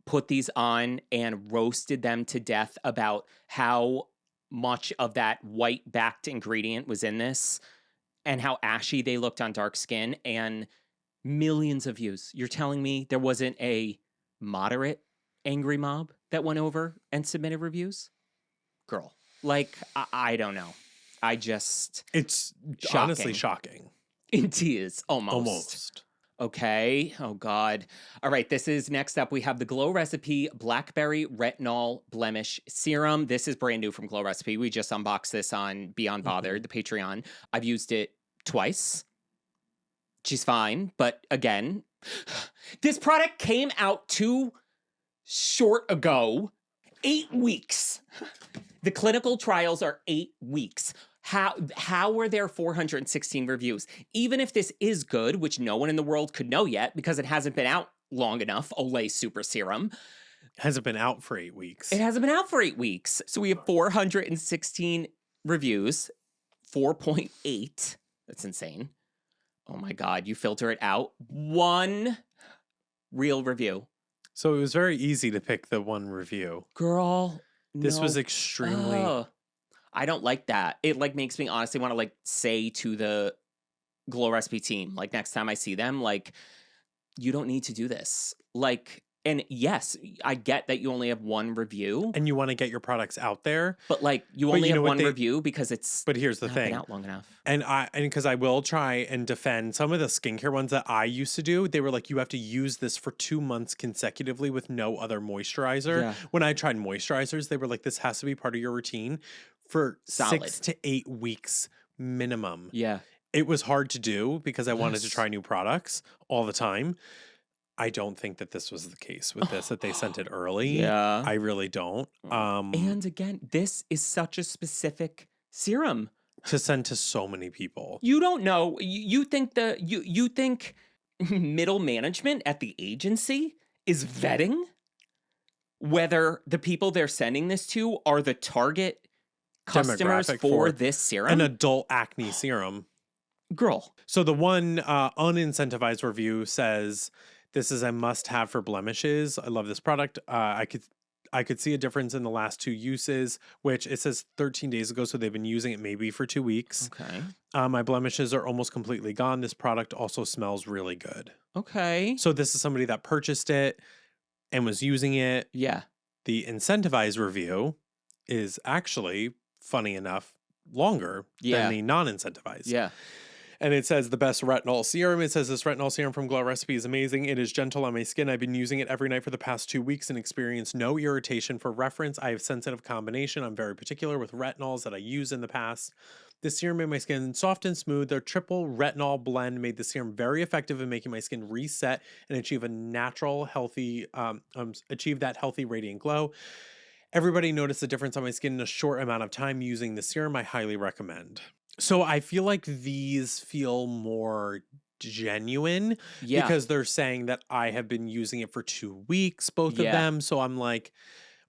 Speaker 1: put these on and roasted them to death about how much of that white-backed ingredient was in this and how ashy they looked on dark skin, and millions of views. You're telling me there wasn't a moderate angry mob that went over and submitted reviews? Girl, like, I don't know. It's
Speaker 2: shocking. Honestly shocking.
Speaker 1: It is almost. Okay. Oh God. All right. This is next up. We have the Glow Recipe Blackberry Retinol Blemish Serum. This is brand new from Glow Recipe. We just unboxed this on Beyond Bothered, the Patreon. I've used it twice. She's fine. But again, this product came out too short ago. 8 weeks. The clinical trials are 8 weeks. How were there 416 reviews? Even if this is good, which no one in the world could know yet because it hasn't been out long enough, Olay Super Serum.
Speaker 2: Hasn't been out for 8 weeks.
Speaker 1: It hasn't been out for 8 weeks. So we have 416 reviews, 4.8. That's insane. Oh my God, you filter it out. 1 real review.
Speaker 2: So it was very easy to pick the 1 review.
Speaker 1: Girl,
Speaker 2: this was extremely...
Speaker 1: I don't like that. It like makes me honestly want to like say to the Glow Recipe team, like next time I see them, like, you don't need to do this. Like, and yes, I get that you only have 1 review.
Speaker 2: And you want to get your products out there.
Speaker 1: But like, you only have 1 review because it's
Speaker 2: But here's the thing.
Speaker 1: Been out long enough.
Speaker 2: And because I will try and defend some of the skincare ones that I used to do, they were like, you have to use this for 2 months consecutively with no other moisturizer.
Speaker 1: Yeah.
Speaker 2: When I tried moisturizers, they were like, this has to be part of your routine for
Speaker 1: Solid.
Speaker 2: 6 to 8 weeks minimum.
Speaker 1: Yeah.
Speaker 2: It was hard to do because I wanted to try new products all the time. I don't think that this was the case with this, that they sent it early.
Speaker 1: Yeah.
Speaker 2: I really don't.
Speaker 1: And again, this is such a specific serum
Speaker 2: to send to so many people.
Speaker 1: You don't know. You think you think middle management at the agency is vetting whether the people they're sending this to are the target customers for this serum?
Speaker 2: An adult acne serum.
Speaker 1: Girl.
Speaker 2: So the one unincentivized review says, this is a must-have for blemishes. I love this product. I could see a difference in the last 2 uses, which it says 13 days ago, so they've been using it maybe for 2 weeks.
Speaker 1: Okay.
Speaker 2: My blemishes are almost completely gone. This product also smells really good.
Speaker 1: Okay.
Speaker 2: So this is somebody that purchased it and was using it.
Speaker 1: Yeah.
Speaker 2: The incentivized review is actually, funny enough, longer than the non-incentivized.
Speaker 1: Yeah.
Speaker 2: And it says the best retinol serum. It says this retinol serum from Glow Recipe is amazing. It is gentle on my skin. I've been using it every night for the past 2 weeks and experienced no irritation. For reference, I have sensitive combination. I'm very particular with retinols that I used in the past. This serum made my skin soft and smooth. Their triple retinol blend made the serum very effective in making my skin reset and achieve a natural, healthy, achieve that healthy, radiant glow. Everybody noticed the difference on my skin in a short amount of time using the serum. I highly recommend. So I feel like these feel more genuine because they're saying that I have been using it for 2 weeks, both of them. So I'm like,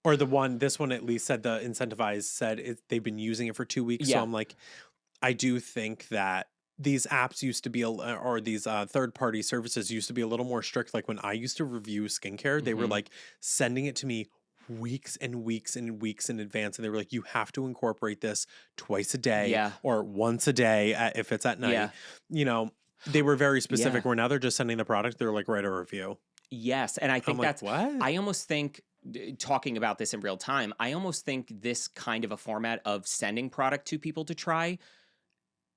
Speaker 2: Or this one at least said the Incentivized said they've been using it for 2 weeks. So
Speaker 1: Yeah.
Speaker 2: I'm like, I do think that these apps used to be, or these third party services used to be a little more strict. Like when I used to review skincare, they were
Speaker 1: Mhm.
Speaker 2: like sending it to me weeks and weeks and weeks in advance. And they were like, you have to incorporate this twice a day
Speaker 1: Yeah.
Speaker 2: or once a day if it's at night.
Speaker 1: Yeah.
Speaker 2: You know, they were very specific
Speaker 1: Yeah.
Speaker 2: where now they're just sending the product. They're like, write a review.
Speaker 1: Yes, and I
Speaker 2: I'm
Speaker 1: think
Speaker 2: like,
Speaker 1: that's
Speaker 2: what?
Speaker 1: I almost think talking about this in real time, I almost think this kind of a format of sending product to people to try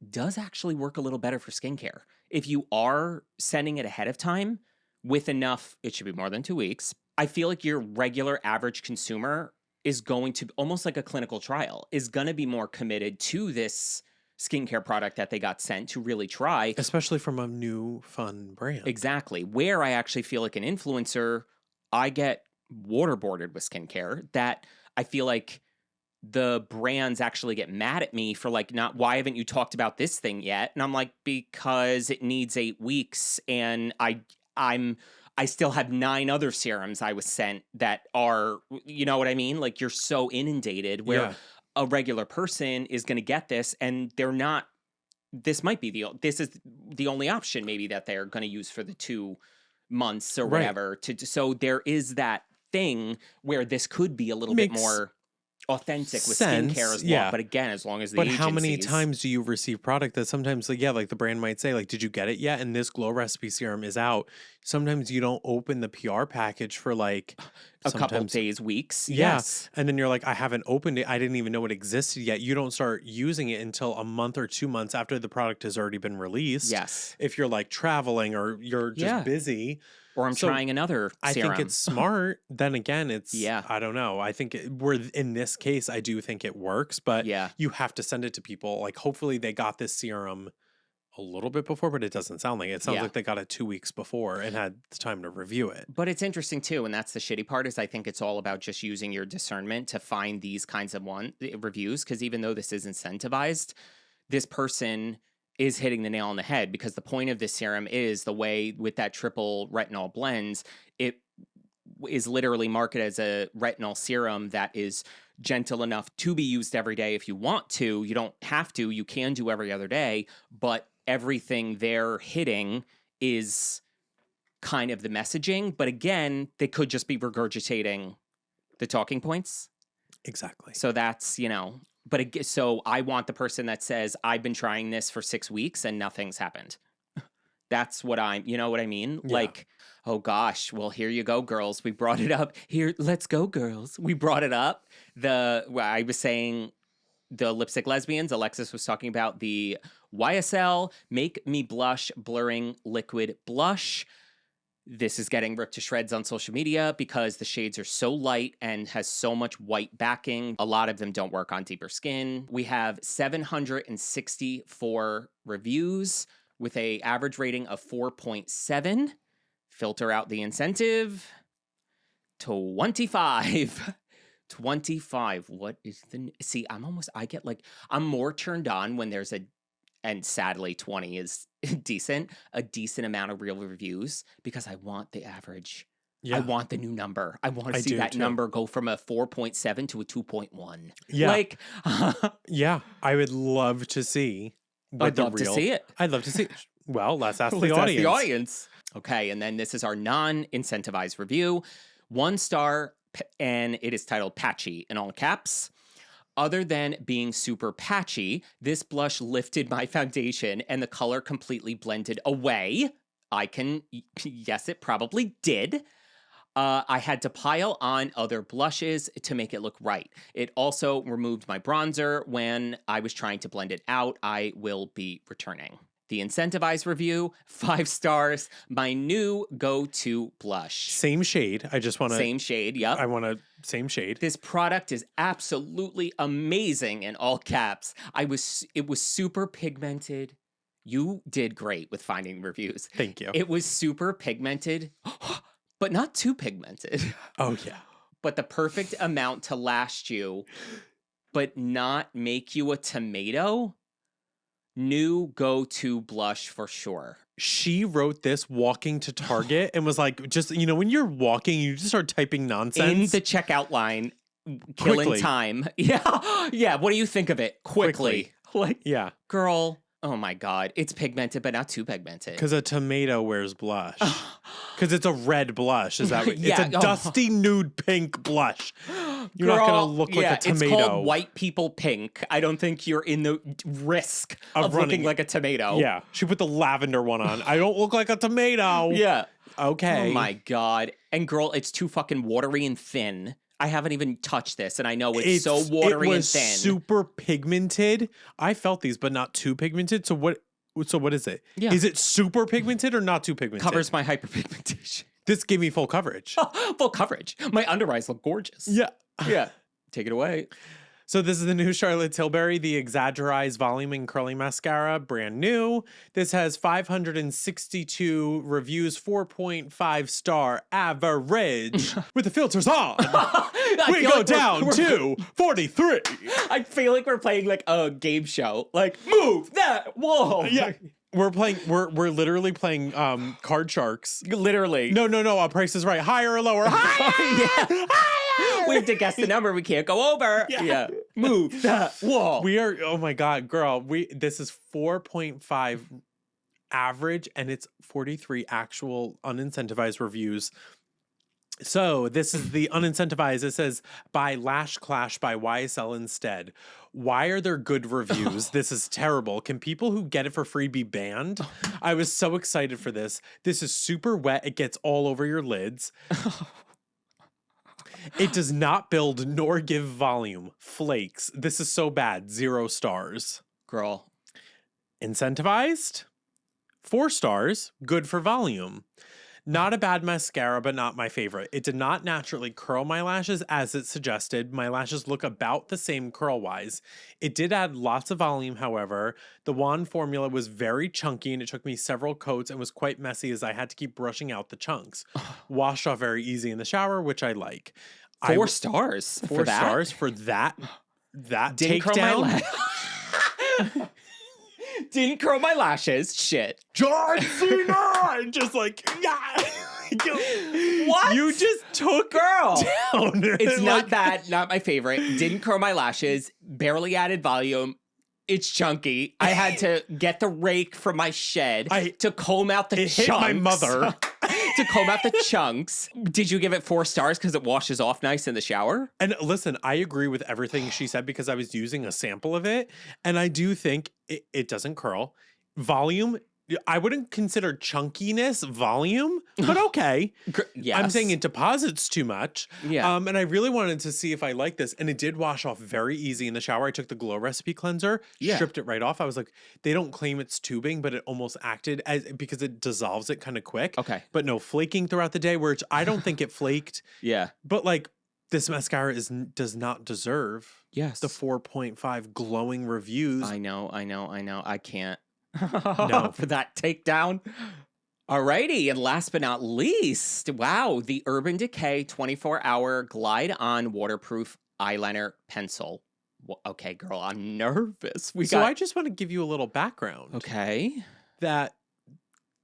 Speaker 1: does actually work a little better for skincare. If you are sending it ahead of time with enough, it should be more than 2 weeks. I feel like your regular average consumer is going to almost like a clinical trial, is going to be more committed to this skincare product that they got sent to really try.
Speaker 2: Especially from a new fun brand.
Speaker 1: Exactly. Where I actually feel like an influencer, I get waterboarded with skincare that I feel like the brands actually get mad at me for like, not, why haven't you talked about this thing yet? And I'm like, because it needs 8 weeks and I still have 9 other serums I was sent that are, you know what I mean? Like, you're so inundated where
Speaker 2: Yeah.
Speaker 1: a regular person is going to get this and they're not, this is the only option maybe that they're going to use for the 2 months or
Speaker 2: Right.
Speaker 1: whatever. So there is that thing where this could be a little bit
Speaker 2: Makes
Speaker 1: more authentic with
Speaker 2: sense,
Speaker 1: skincare as well.
Speaker 2: yeah.
Speaker 1: But again, as long as the
Speaker 2: But how many
Speaker 1: agencies-
Speaker 2: times do you receive product that sometimes, like, yeah, like the brand might say, like, did you get it yet? And this glow recipe serum is out. Sometimes you don't open the PR package for like
Speaker 1: a couple
Speaker 2: sometimes-
Speaker 1: days, weeks.
Speaker 2: Yeah.
Speaker 1: Yes.
Speaker 2: And then you're like, I haven't opened it. I didn't even know it existed yet. You don't start using it until a month or 2 months after the product has already been released.
Speaker 1: Yes.
Speaker 2: If you're like traveling or you're just
Speaker 1: Yeah.
Speaker 2: busy.
Speaker 1: Or I'm
Speaker 2: So,
Speaker 1: trying another
Speaker 2: I
Speaker 1: serum.
Speaker 2: think it's smart. Then again, it's,
Speaker 1: Yeah.
Speaker 2: I don't know. I think we're in this case, I do think it works, but
Speaker 1: Yeah.
Speaker 2: you have to send it to people. Like, hopefully they got this serum a little bit before, but it doesn't sound like it. It sounds
Speaker 1: Yeah.
Speaker 2: like they got it 2 weeks before and had the time to review it.
Speaker 1: But it's interesting too, and that's the shitty part, is I think it's all about just using your discernment to find these kinds of reviews, because even though this is incentivized, this person is hitting the nail on the head, because the point of this serum is the way with that triple retinol blends, it is literally marketed as a retinol serum that is gentle enough to be used every day if you want to. You don't have to. You can do every other day, but everything they're hitting is kind of the messaging. But again, they could just be regurgitating the talking points.
Speaker 2: Exactly.
Speaker 1: So that's, but so I want the person that says, I've been trying this for 6 weeks and nothing's happened. That's what you know what I mean?
Speaker 2: Yeah.
Speaker 1: Like, oh gosh, well, here you go, girls. We brought it up. Here, let's go, girls. We brought it up. I was saying the lipstick lesbians, Alexis was talking about the YSL Make Me Blush Blurring Liquid Blush. This is getting ripped to shreds on social media because the shades are so light and has so much white backing. A lot of them don't work on deeper skin. We have 764 reviews with an average rating of 4.7. Filter out the incentive. 25. 25. What is see, I'm more turned on when there's and sadly 20 is a decent amount of real reviews, because I want the average.
Speaker 2: Yeah.
Speaker 1: I want the new number. I want to see that number go from a 4.7 to a 2.1.
Speaker 2: Yeah.
Speaker 1: Like,
Speaker 2: yeah, I would love to see.
Speaker 1: I'd love to see it.
Speaker 2: I'd love to see it. Well, let's ask the
Speaker 1: Let's
Speaker 2: audience.
Speaker 1: ask the audience. Okay, and then this is our non-incentivized review. 1 star, and it is titled Patchy in all caps. Other than being super patchy, this blush lifted my foundation and the color completely blended away. Yes, it probably did. I had to pile on other blushes to make it look right. It also removed my bronzer when I was trying to blend it out. I will be returning. The incentivized review, 5 stars, my new go-to blush.
Speaker 2: Same shade. I just want to.
Speaker 1: Same shade, yep.
Speaker 2: I want to. Same shade.
Speaker 1: This product is absolutely amazing in all caps. It was super pigmented. You did great with finding reviews.
Speaker 2: Thank you.
Speaker 1: It was super pigmented, but not too pigmented.
Speaker 2: Oh, yeah.
Speaker 1: But the perfect amount to last you, but not make you a tomato. New go-to blush for sure.
Speaker 2: She wrote this walking to Target and was like, just, when you're walking, you just start typing nonsense.
Speaker 1: In the checkout line, killing
Speaker 2: Quickly.
Speaker 1: time. Yeah. Yeah. What do you think of it? Quickly. Like,
Speaker 2: Yeah.
Speaker 1: girl, oh my God. It's pigmented, but not too pigmented.
Speaker 2: Because a tomato wears blush. Because it's a red blush. Is that what?
Speaker 1: Yeah.
Speaker 2: It's a dusty nude pink blush. You're not going to look like a tomato.
Speaker 1: It's called white people pink. I don't think you're in the risk of looking like a tomato.
Speaker 2: Yeah. She put the lavender one on. I don't look like a tomato.
Speaker 1: Yeah.
Speaker 2: Okay.
Speaker 1: Oh my God. And girl, it's too fucking watery and thin. I haven't even touched this, and I know it's so watery and thin.
Speaker 2: Super pigmented. I felt these, but not too pigmented. So what is it?
Speaker 1: Yeah.
Speaker 2: Is it super pigmented or not too pigmented?
Speaker 1: Covers my hyperpigmentation.
Speaker 2: This gave me full coverage.
Speaker 1: Full coverage. My under eyes look gorgeous.
Speaker 2: Yeah.
Speaker 1: Yeah. Take it away.
Speaker 2: So this is the new Charlotte Tilbury, the Exaggerized Volume and Curling Mascara, brand new. This has 562 reviews, 4.5 star average. With the filters on, we go down to 43.
Speaker 1: I feel like we're playing like a game show. Like, move that wall.
Speaker 2: Yeah. We're literally playing Card Sharks.
Speaker 1: Literally.
Speaker 2: No, Price is Right. Higher or lower? Higher!
Speaker 1: Yeah. We have to guess the number. We can't go over. Yeah. Move that wall.
Speaker 2: We are, oh my God, girl. This is 4.5 average and it's 43 actual unincentivized reviews. So this is the unincentivized. It says, buy Lash Clash by YSL instead. Why are there good reviews? This is terrible. Can people who get it for free be banned? I was so excited for this. This is super wet. It gets all over your lids. It does not build nor give volume. Flakes. This is so bad. 0 stars.
Speaker 1: Girl.
Speaker 2: Incentivized? 4 stars. Good for volume. Not a bad mascara, but not my favorite. It did not naturally curl my lashes as it suggested. My lashes look about the same curl-wise. It did add lots of volume, however. The wand formula was very chunky and it took me several coats and was quite messy as I had to keep brushing out the chunks. Washed off very easy in the shower, which I like.
Speaker 1: 4 stars.
Speaker 2: 4 stars for that
Speaker 1: Didn't curl my
Speaker 2: takedown.
Speaker 1: Didn't curl my lashes. Shit.
Speaker 2: John Cena! Just like, yeah.
Speaker 1: What?
Speaker 2: You just took
Speaker 1: girl
Speaker 2: down.
Speaker 1: It's not that. Not my favorite. Didn't curl my lashes. Barely added volume. It's chunky. I had to get the rake from my shed to comb out the chunks.
Speaker 2: Hit my mother.
Speaker 1: To comb out the chunks. Did you give it 4 stars because it washes off nice in the shower?
Speaker 2: And listen, I agree with everything she said because I was using a sample of it. And I do think it doesn't curl. Volume, I wouldn't consider chunkiness volume, but okay.
Speaker 1: Yes.
Speaker 2: I'm saying it deposits too much.
Speaker 1: Yeah.
Speaker 2: And I really wanted to see if I like this. And it did wash off very easy in the shower. I took the Glow Recipe cleanser, stripped it right off. I was like, they don't claim it's tubing, but it almost acted as because it dissolves it kind of quick.
Speaker 1: Okay.
Speaker 2: But no flaking throughout the day, which I don't think it flaked.
Speaker 1: Yeah.
Speaker 2: But like this mascara does not deserve the 4.5 glowing reviews.
Speaker 1: I know. I can't.
Speaker 2: No.
Speaker 1: For that takedown. Alrighty, and last but not least, wow, the Urban Decay 24-hour Glide On Waterproof Eyeliner Pencil. Okay, girl, I'm nervous.
Speaker 2: I just want to give you a little background.
Speaker 1: Okay.
Speaker 2: That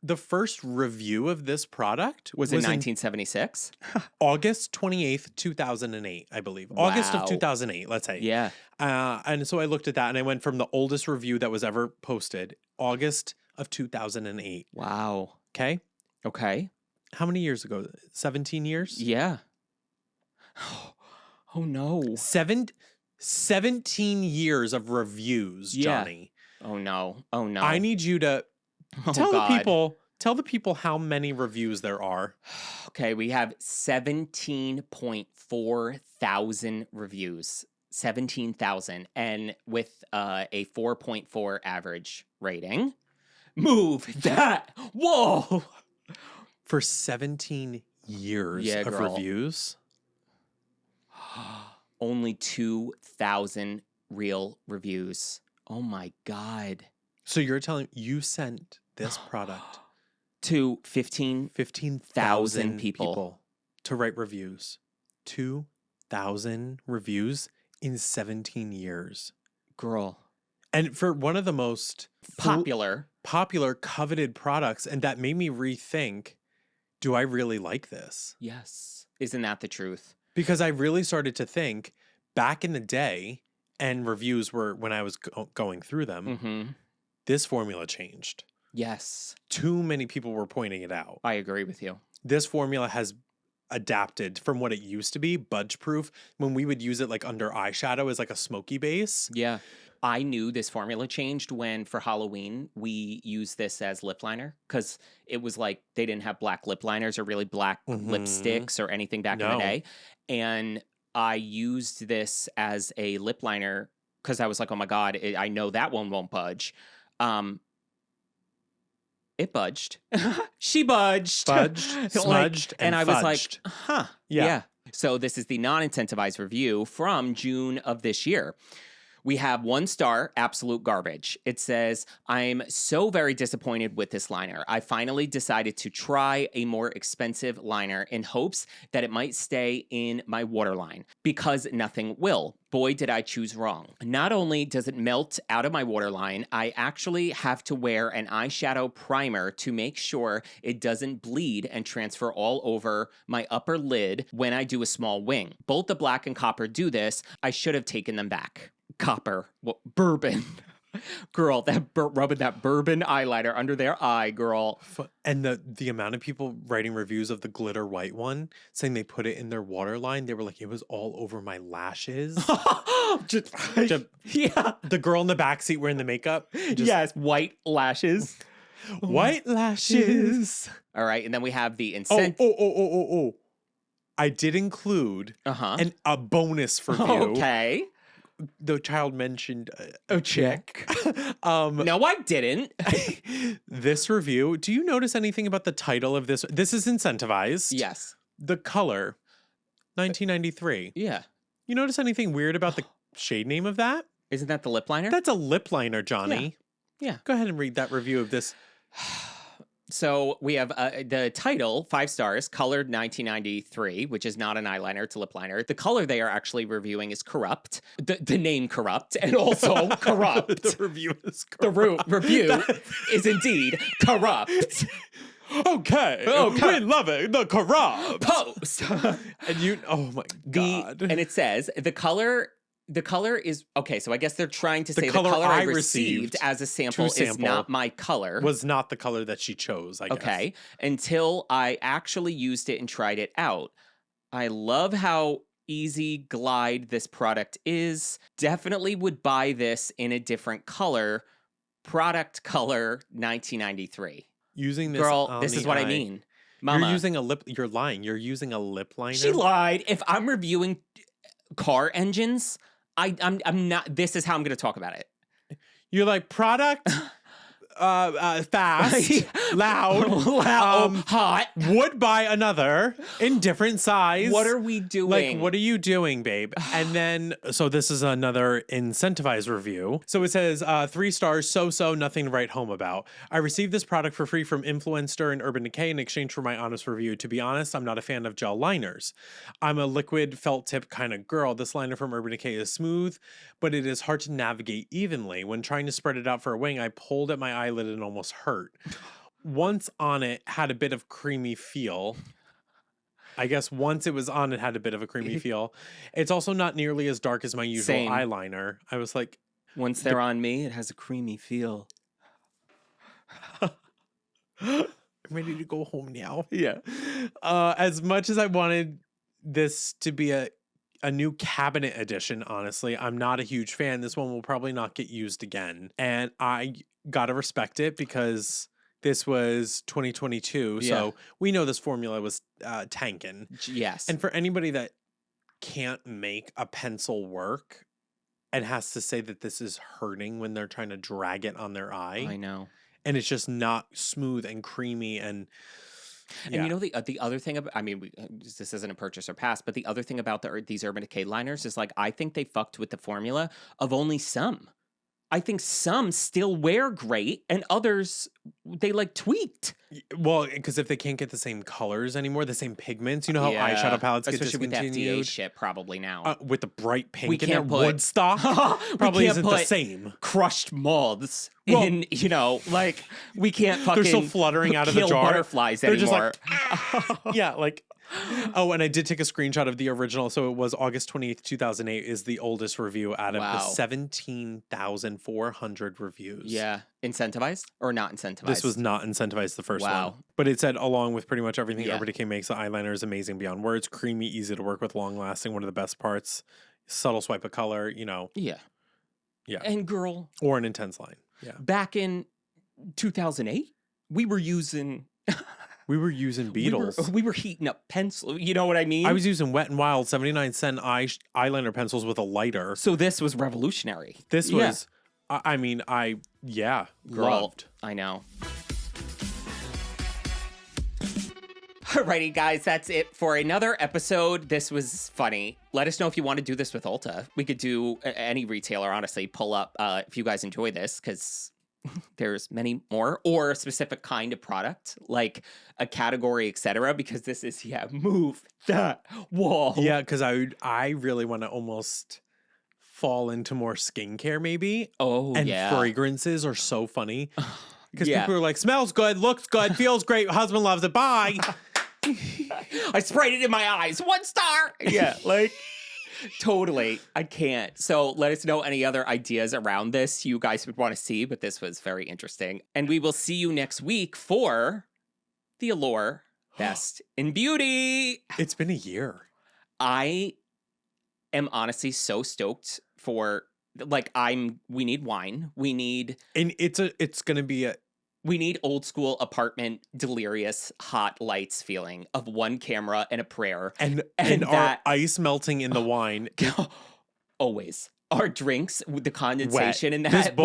Speaker 2: the first review of this product
Speaker 1: was in 1976?
Speaker 2: August 28th, 2008, I believe.
Speaker 1: Wow.
Speaker 2: August of 2008, let's say.
Speaker 1: Yeah.
Speaker 2: And so I looked at that and I went from the oldest review that was ever posted, August of 2008.
Speaker 1: Wow.
Speaker 2: Okay?
Speaker 1: Okay.
Speaker 2: How many years ago? 17 years?
Speaker 1: Yeah. Oh, no.
Speaker 2: 17 years of reviews, Johnny.
Speaker 1: Oh, no. Oh, no.
Speaker 2: I need you to tell the people how many reviews there are.
Speaker 1: Okay, we have 17.4 thousand reviews. 17,000, and with a 4.4 average rating. Move that. Whoa.
Speaker 2: For 17 years of reviews.
Speaker 1: Only 2,000 real reviews. Oh my God.
Speaker 2: So you're telling you sent this product
Speaker 1: to 15,000 people
Speaker 2: to write reviews. 2,000 reviews in 17 years.
Speaker 1: Girl.
Speaker 2: And for one of the most popular, coveted products, and that made me rethink, do I really like this?
Speaker 1: Yes. Isn't that the truth?
Speaker 2: Because I really started to think back in the day, and reviews were when I was going through them, this formula changed.
Speaker 1: Yes.
Speaker 2: Too many people were pointing it out.
Speaker 1: I agree with you.
Speaker 2: This formula has adapted from what it used to be, budge proof, when we would use it like under eyeshadow as like a smoky base.
Speaker 1: Yeah. I knew this formula changed when for Halloween we used this as lip liner because it was like they didn't have black lip liners or really black lipsticks or anything back in the day. And I used this as a lip liner because I was like, oh my God, I know that one won't budge. It budged. She budged.
Speaker 2: Smudged,
Speaker 1: and I was
Speaker 2: fudged.
Speaker 1: like, huh. Yeah. So this is the non-incentivized review from June of this year. We have 1 star, absolute garbage. It says, I'm so very disappointed with this liner. I finally decided to try a more expensive liner in hopes that it might stay in my waterline because nothing will. Boy, did I choose wrong. Not only does it melt out of my waterline, I actually have to wear an eyeshadow primer to make sure it doesn't bleed and transfer all over my upper lid when I do a small wing. Both the black and copper do this. I should have taken them back. Copper. Well, bourbon. Girl, rubbing that bourbon eyeliner under their eye, girl.
Speaker 2: And the amount of people writing reviews of the glitter white one saying they put it in their waterline, they were like, it was all over my lashes.
Speaker 1: Yeah.
Speaker 2: The girl in the backseat wearing the makeup.
Speaker 1: Yes, white lashes.
Speaker 2: White lashes.
Speaker 1: All right, and then we have the
Speaker 2: I did include a bonus review.
Speaker 1: Okay.
Speaker 2: The child mentioned a chick.
Speaker 1: No, I didn't.
Speaker 2: This review, do you notice anything about the title of this? This is Incentivized.
Speaker 1: Yes.
Speaker 2: The color, 1993.
Speaker 1: Yeah.
Speaker 2: You notice anything weird about the shade name of that?
Speaker 1: Isn't that the lip liner?
Speaker 2: That's a lip liner, Johnny.
Speaker 1: Yeah.
Speaker 2: Go ahead and read that review of this.
Speaker 1: So we have the title, 5 stars, colored 1993, which is not an eyeliner, it's a lip liner. The color they are actually reviewing is Corrupt. The name Corrupt, and also Corrupt.
Speaker 2: The review is corrupt.
Speaker 1: The review is indeed Corrupt.
Speaker 2: Okay. We love it. The Corrupt.
Speaker 1: Post.
Speaker 2: And oh my God.
Speaker 1: And it says, the color is, okay, so I guess they're trying to say the color I received as a sample is not my color.
Speaker 2: Was not the color that she chose, I guess.
Speaker 1: Okay, until I actually used it and tried it out. I love how easy glide this product is. Definitely would buy this in a different color. Product color 1993.
Speaker 2: Using this
Speaker 1: Girl, this is what I mean. Mama.
Speaker 2: You're lying. You're using a lip liner.
Speaker 1: She lied. If I'm reviewing car engines, I'm not. This is how I'm going to talk about it.
Speaker 2: You're like product, fast, loud,
Speaker 1: hot.
Speaker 2: Would buy another in different size.
Speaker 1: What are we doing?
Speaker 2: Like, what are you doing, babe? And then, so this is another Incentivized review. So it says 3 stars, so nothing to write home about. I received this product for free from Influencer and Urban Decay in exchange for my honest review. To be honest, I'm not a fan of gel liners. I'm a liquid felt tip kind of girl. This liner from Urban Decay is smooth, but it is hard to navigate evenly. When trying to spread it out for a wing, I pulled at my eyelid and almost hurt. Once on it, had a bit of creamy feel. I guess once it was on, it had a bit of a creamy feel. It's also not nearly as dark as my usual eyeliner. I was like...
Speaker 1: Once they're on me, it has a creamy feel.
Speaker 2: I'm ready to go home now.
Speaker 1: Yeah.
Speaker 2: As much as I wanted this to be a new cabinet edition, honestly, I'm not a huge fan. This one will probably not get used again. And I gotta respect it because this was 2022. So we know this formula was tanking.
Speaker 1: Yes.
Speaker 2: And for anybody that can't make a pencil work and has to say that this is hurting when they're trying to drag it on their eye.
Speaker 1: I know.
Speaker 2: And it's just not smooth and creamy and...
Speaker 1: And you know, the other thing about, I mean, this isn't a purchase or pass, but the other thing about these Urban Decay liners is like, I think they fucked with the formula of only some. I think some still wear great and others they like tweaked.
Speaker 2: Well, because if they can't get the same colors anymore, the same pigments, you know how eyeshadow palettes get
Speaker 1: especially with
Speaker 2: discontinued?
Speaker 1: FDA shit probably now.
Speaker 2: With the bright pink
Speaker 1: We
Speaker 2: in
Speaker 1: can't
Speaker 2: it,
Speaker 1: put-
Speaker 2: Woodstock probably isn't the same.
Speaker 1: Crushed moths
Speaker 2: Well-
Speaker 1: in, you know, like we can't fucking
Speaker 2: They're still fluttering out of the
Speaker 1: kill
Speaker 2: jar.
Speaker 1: butterflies
Speaker 2: They're just
Speaker 1: anymore.
Speaker 2: like, yeah, like. Oh, and I did take a screenshot of the original. So it was August 28th, 2008 is the oldest review out of the
Speaker 1: Wow.
Speaker 2: 17,400 reviews.
Speaker 1: Yeah. Incentivized or not incentivized?
Speaker 2: This was not incentivized, the first
Speaker 1: Wow.
Speaker 2: one. But it said, along with pretty much everything
Speaker 1: Yeah.
Speaker 2: Urban Decay makes, the eyeliner is amazing beyond words. Creamy, easy to work with, long lasting. One of the best parts. Subtle swipe of color, you know.
Speaker 1: Yeah.
Speaker 2: Yeah.
Speaker 1: And girl,
Speaker 2: Or an intense line. Yeah.
Speaker 1: back in 2008, we were using
Speaker 2: We were using Beetles.
Speaker 1: We were heating up pencil. You know what I mean?
Speaker 2: I was using Wet n Wild 79-cent eyeliner pencils with a lighter.
Speaker 1: So this was revolutionary.
Speaker 2: This
Speaker 1: Yeah.
Speaker 2: was, I mean,
Speaker 1: Girl,
Speaker 2: loved.
Speaker 1: I know. Alrighty, guys, that's it for another episode. This was funny. Let us know if you want to do this with Ulta. We could do any retailer, honestly. Pull up if you guys enjoy this, because there's many more, or a specific kind of product, like a category, etc. Because this is, move that wall.
Speaker 2: Yeah, because I really want to almost fall into more skincare, maybe.
Speaker 1: Oh,
Speaker 2: And
Speaker 1: yeah.
Speaker 2: fragrances are so funny. Because
Speaker 1: Yeah.
Speaker 2: people are like, smells good, looks good, feels great, husband loves it, bye.
Speaker 1: I sprayed it in my eyes. 1 star. Yeah, like totally. I can't. So let us know any other ideas around this you guys would want to see, but this was very interesting. And we will see you next week for the Allure Best in Beauty.
Speaker 2: It's been a year.
Speaker 1: I am honestly so stoked for, like, we need wine. We need
Speaker 2: And it's gonna be
Speaker 1: old school apartment delirious hot lights feeling of one camera and a prayer.
Speaker 2: and
Speaker 1: And
Speaker 2: our
Speaker 1: that-
Speaker 2: ice melting in the wine.
Speaker 1: Always. Our drinks with the condensation in that.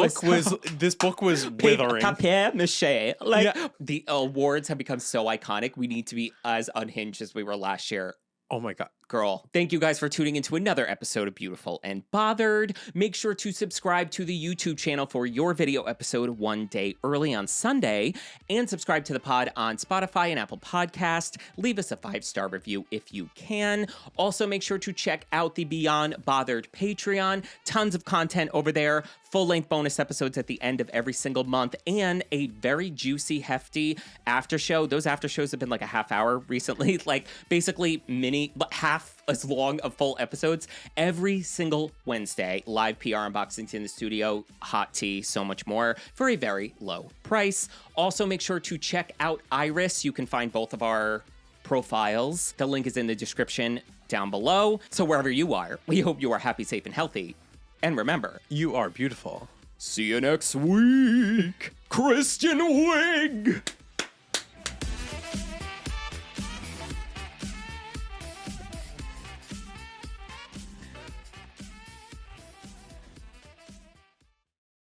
Speaker 2: This book was withering.
Speaker 1: Papier mache. Like,
Speaker 2: Yeah.
Speaker 1: the awards have become so iconic. We need to be as unhinged as we were last year.
Speaker 2: Oh my god.
Speaker 1: Girl, thank you guys for tuning into another episode of Beautiful and Bothered. Make sure to subscribe to the YouTube channel for your video episode one day early on Sunday, and subscribe to the pod on Spotify and Apple Podcast. Leave us a 5-star review if you can. Also, make sure to check out the Beyond Bothered Patreon. Tons of content over there. Full-length bonus episodes at the end of every single month, and a very juicy, hefty after show. Those after shows have been like a half hour recently, like basically half as long of full episodes every single Wednesday. Live PR unboxings in the studio, hot tea, so much more for a very low price. Also, make sure to check out Iris. You can find both of our profiles. The link is in the description down below. So wherever you are, we hope you are happy, safe, and healthy. And remember,
Speaker 2: You are beautiful.
Speaker 1: see you next week, Christian Wig.